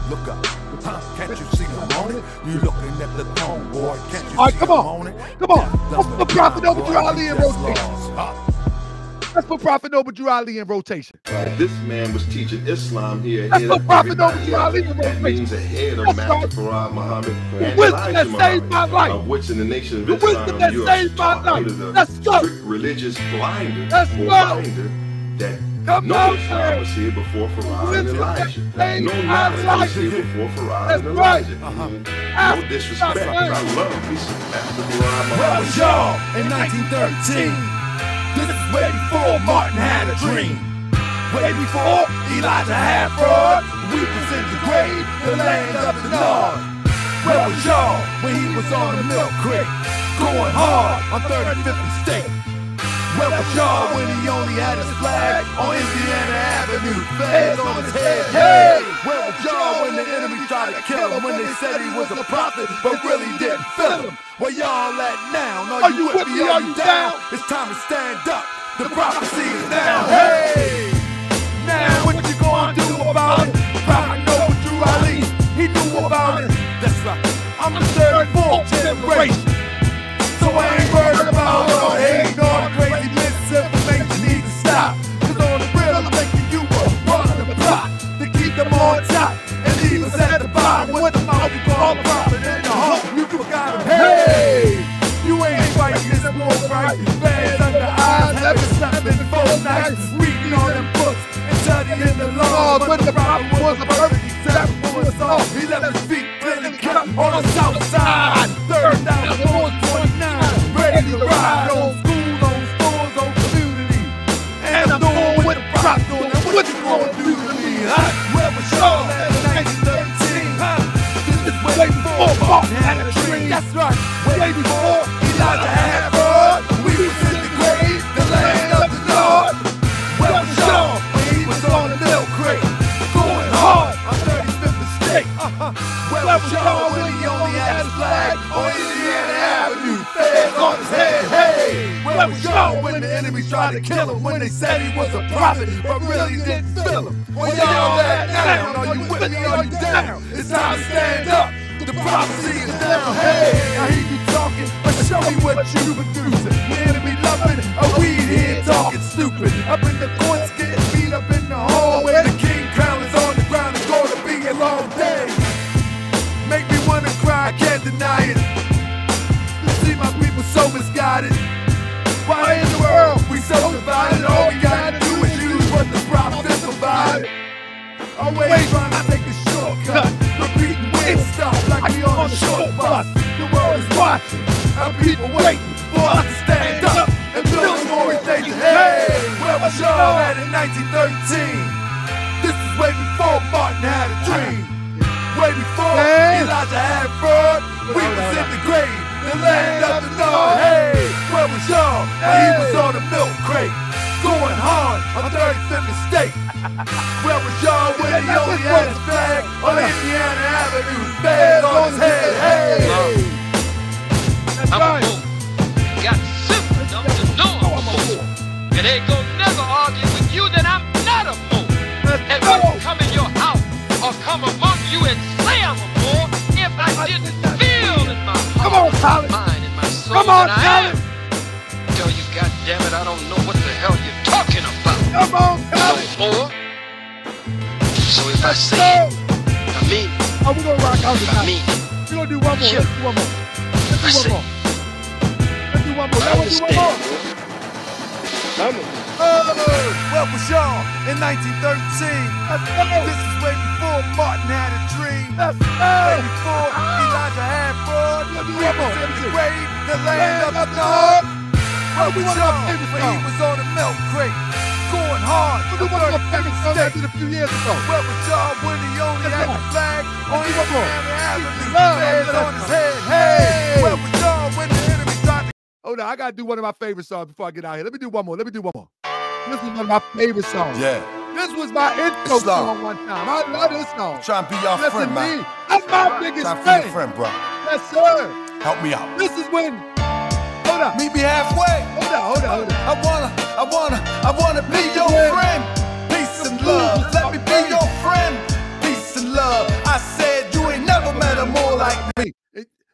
Look up, huh? Can't you see I'm on it? You looking at the throne, boy, can't you All right, see come I'm on. on it? Come on. Let's put Prophet Noble Drew Ali in rotation. Let's put Prophet Noble Drew Ali in rotation. This man was teaching Islam here. Let's put Prophet Noble Drew Ali in That means rotation. ahead of That's Master right. Farad Muhammad The and wisdom Elijah that saved my Muhammad, life. of which in the nation of The Islam wisdom that you are saved my taught life. under the Let's go. strict religious blinder Let's or go. binder that Come no on, Islam man. was here before Farad and Wisdom that Elijah. saved No my knowledge was life. here before Farad That's and right. Elijah. No disrespect, That's because right. I love me some Master Farad Where Muhammad. was y'all in 1913? This is way before Martin had a dream. Way before Elijah had fraud. We was in the grave, the land of the Nod. Where was y'all when he was on the milk crate, going hard on 35th and State? Where was y'all when he only had his flag on Indiana Avenue, feds on his head? Hey! Where was y'all when the enemy tried to kill him, when they said he was a prophet but really didn't feel him? Where y'all at now? Are you with me? Are you down? It's time to stand up. The prophecy is now. Hey! Now what you gonna do about it? Prophet Noble Drew Ali, he knew about it. That's right. I'm the 34th generation, so I ain't worried about all hate, all the crazy misinformation needs to stop. Cause on the real, I'm thinking you were part of the plot to keep them on top and leave us at the bottom with the mouth you call a prophet in the heart. You forgot him. Hey, you ain't fighting this war right. Fans under eyes, having slept in 4 nights, reading all them books and studying the law. But the prophet was a perfect example for us all. He left his feet clearly cut on the south side. 30,429, ready to ride on schools, on stores, on community. And I'm doing what the prophet doing. Now what you gonna do to me, huh? Where was y'all at in 1913, huh? This is way before Martin had a dream. That's right. Way before Elijah had fraud. We was in the grave, the land of the Lord. Where was y'all when he was on the milk crate, going hard on 35th and State? Where was y'all when he only had his flag on Indiana Avenue, feds on his head? Hey, where was y'all when the enemy tried to kill him, when they said he was a prophet but really didn't feel him? Where y'all at now? Are you with me? Are you down? It's time to stand up. The prophecy is down. Hey, I hear you talking, but show me what you producing. The enemy loving a weed here talking stupid. Up in the courts getting beat up in the hallway. The king crown is on the ground. It's gonna be a long day. Make me wanna cry, I can't deny it. You see my people so misguided. Why in the world we so divided? All we gotta do is use what the prophets provided. Always trying to take a shortcut, repeating weird stuff like we on a short bus. The world is watching, our people waiting for us to stand up and build a more nation. Hey, where was y'all at in 1913? This is way before Martin had a dream. Way before Elijah had fraud. We was in the grave, the land of the Lord. Hey, where was y'all? He was on a milk crate, going hard on 35th and State. Where was y'all when he only had his flag on Indiana Avenue, feds on his head? Hey, I'm a fool. Got simple enough to know I'm a fool. And they gon' never argue with you that I'm not a fool. And when I come in your house or come among you and say I'm a fool, if I didn't feel in my heart, my mind, and my soul that I am, tell you, goddammit, I don't know what the hell you're talking about. Come on, No more. So if I say it, I mean it. Oh, we're gonna rock out If I tonight. mean it, We're gonna do one more. Let's do one more. Let's do one more. Let's do one more. I Let's do one more. where was y'all in 1913? This is way before Martin had a dream. Way before Elijah had fraud. We was in the grave, the land of the Lord. Where was y'all when he was on a milk crate, going hard on 35th State? A few years ago. Where was y'all when he only had the flag on Indiana Avenue, feds on his head? Hey, where was y'all when the enemy tried to... Hold on, I gotta do one of my favorite songs before I get out here. Let me do one more. This is one of my favorite songs. Yeah. This was my intro song one time. I love this song. Trying to be your friend, man. That's my biggest Trying to be your friend, bro. Yes, sir. Help me out. This is when. Hold up. Meet me halfway. Hold up. I wanna be your friend. Peace and love. Let me be your friend. Peace and love. I said you ain't never met a more like me.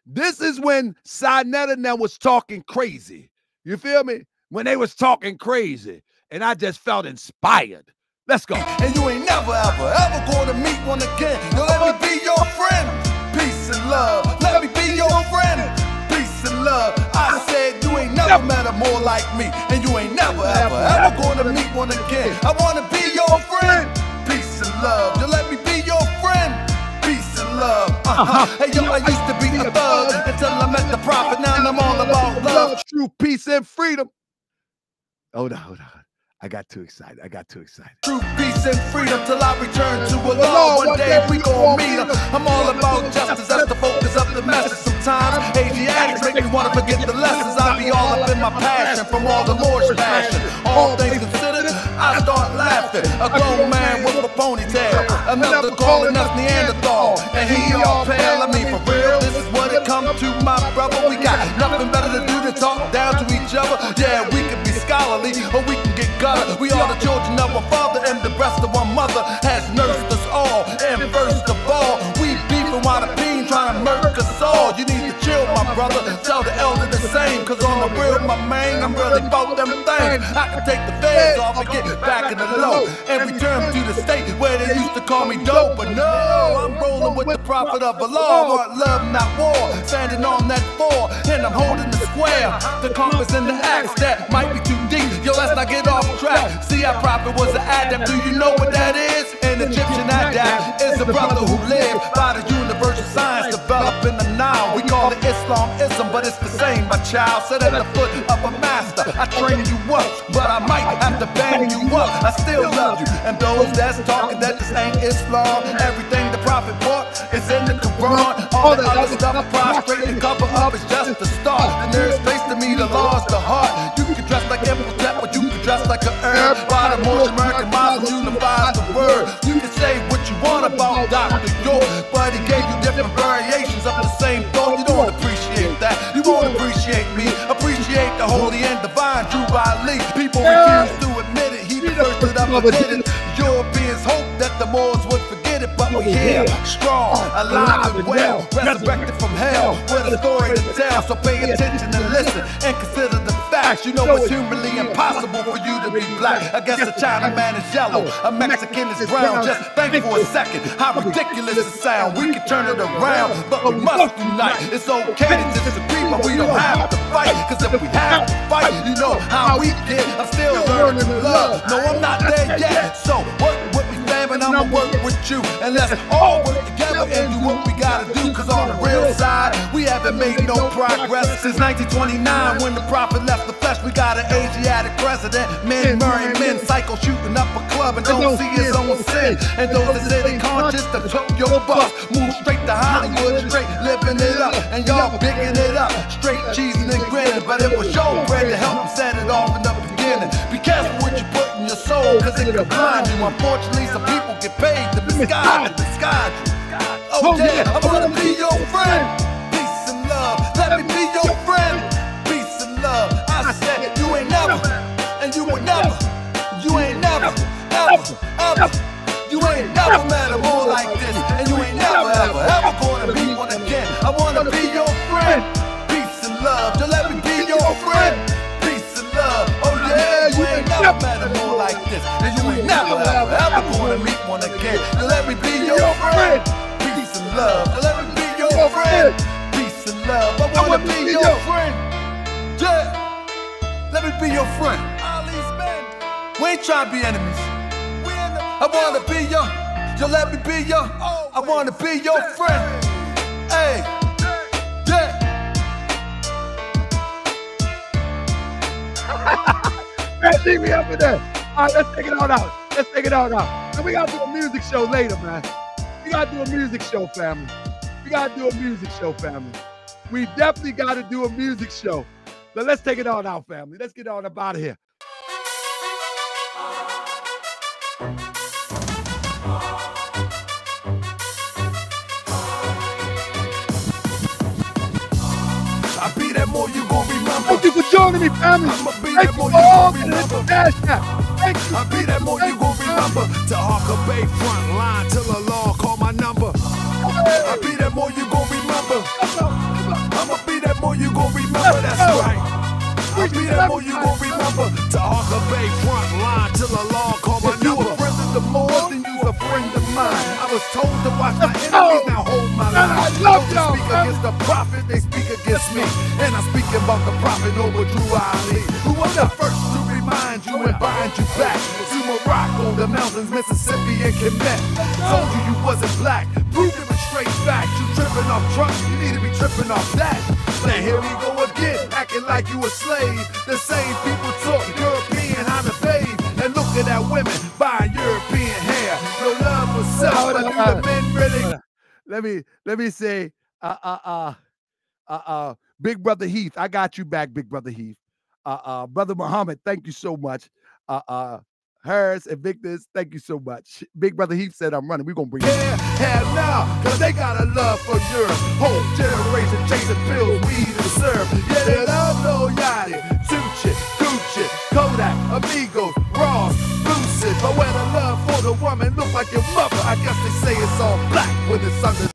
This is when Sinetta and them was talking crazy. You feel me? When they was talking crazy. And I just felt inspired. Let's go. And you ain't never, ever gonna meet one again. Now let me be your friend. Peace and love. Let me be your friend. Peace and love. I said you ain't never met a more like me. And you ain't never, ever gonna meet one again. I wanna be your friend. Peace and love. Now let me be your friend. Peace and love. Hey yo, I used to be a thug until I met the prophet. Now I'm all about love, true peace and freedom. Hold on. I got too excited. True peace and freedom till I return to a law. One day we gon' meet them. I'm all about justice. That's the focus of the message. Sometimes Asiatics make me wanna forget the lessons. I be all up in my passion from all the Moorish passion. All things considered, I start laughing. A grown man with a ponytail, another calling us Neanderthal, and he all pale. I mean for real, this is what it comes to, my brother. We got nothing better to do than talk down to each other. Yeah, we can be scholarly or we can get gutter. We are the children of a father and the breast of one mother has nursed us all. And first of all, we beefing while the bean trying to murk us all. You need to chill, my brother. Tell the elder the same, cause on the real, my man, I'm really about them things. I can take the feds off and get back in the low and return to the state where they used to call me dope. But no, I'm rolling with the prophet of Allah. Want love, not war. Standing on that floor, and I'm holding the square. The compass and the axe that might be too deep. Yo, let's not get off track. See, our prophet was an Adam. Do you know what that is? An Egyptian Adam is a brother who lived by the universal science developed in the Nile. We call it Islamism, but it's the same, my child. Sit at the foot of a master. I train you up, but I might have to bang you up. I still love you. And those that's talking that this ain't Islam, everything the prophet brought is in the Quran. All the other stuff prostrate and cover up is just the start. The nearest place to me, the law is the heart. You can dress like Imhotep, but you can dress like an herb. By the most American Muslim unifies the word. You can say what you want about Dr. York, but he gave you different variations of the same thought. You don't appreciate that. You won't appreciate me. Appreciate the holy and divine Drew Ali. People refuse to admit it. He the first that ever did it. Europeans hope that the Moors would forget it, but we're here, strong, alive and well, resurrected from hell, with a story to tell. So pay attention and listen and consider the facts. You know it's humanly impossible for you to be black. I guess a Chinaman is yellow, a Mexican is brown. Just think for a second how ridiculous it sounds. We can turn it around, but we must unite. It's okay to disagree, but we don't have to fight. Cause if we have to fight, you know how we get. I'm still learning to love. No, I'm not there yet. So work with me, fam, and I'ma work with you. And let's all work together and do what we gotta do. Cause on the real side, we haven't made no progress since 1929 when the prophet left the flesh. We got an Asiatic president, men murdering men, psycho shooting up a club and don't see his own sin. And those that say they conscious, that took your bus, move straight to Hollywood, straight living it up, and y'all bigging it up, straight cheesing and grinning. But it was your bread to help them set it off in the beginning. Be careful what you put in your soul, cause it can blind you. Unfortunately, some people get paid to misguide you. Oh yeah, I wanna be your friend. Peace and love, let me be your friend. Peace and love, I said you ain't never, and you will never, you ain't never, ever, you ain't never met a more like this, and you ain't never, ever gonna be one again. I wanna be your friend. Peace and love, just let me be your friend. Peace and love, oh yeah, you ain't never met a more like this, and you ain't never, ever gonna meet one again. Just let me be your friend. Peace and love, just let me be your friend. Peace and love, I wanna be your friend. Yeah, let me be your friend. We ain't trying to be enemies. I wanna be your, let me be your, I wanna be your friend. Hey, yeah. Man, leave me up in there. All right, let's take it on out. Let's take it on out. And we gotta do a music show later, man. We gotta do a music show, family. We gotta do a music show, family. We definitely gotta do a music show. But let's take it on out, family. Let's get on up out of here. that more you gon' remember. Thank you for joining me, family. I'ma be Thank that you more for you all gon' the remember. dash now. Thank you. I'll be that more you gon' remember. Taharkabey front line till the law call my number. I'll be that more you gon' remember. I'ma be that more you gon' remember. That's right. I'll be that more you gon' remember. Taharkabey front line till the law call my number. You a friend of the Moors, then you's a friend of mine. I was told to watch my enemies, now hold my line. I love They y'all, speak against the prophet, they speak against me. And I'm speaking about the prophet over Drew Ali, who was the first to remind you and bind you back to Morocco, the mountains, Mississippi, and Quebec. Told you you wasn't black, proved it with straight facts. You tripping off trucks, you need to be tripping off that. Now here we go again, acting like you a slave. The same people talk European, I'm a babe. And look at that women buying European hair. No love for self, but do the men really? Let me say, Big Brother Heath, I got you back, Big Brother Heath. Brother Muhammad, thank you so much. Harris and Victor's, thank you so much. Big Brother Heath said I'm running. We're gonna bring have now, cause they got a love for Europe. Whole generation chasing pills, weed and syrup. Yeah, they love no Yachty, Tucci, Gucci, Kodak, Amigos, Ross, Lucid. But when the love for the woman look like your mother, I guess they say it's all black when it's under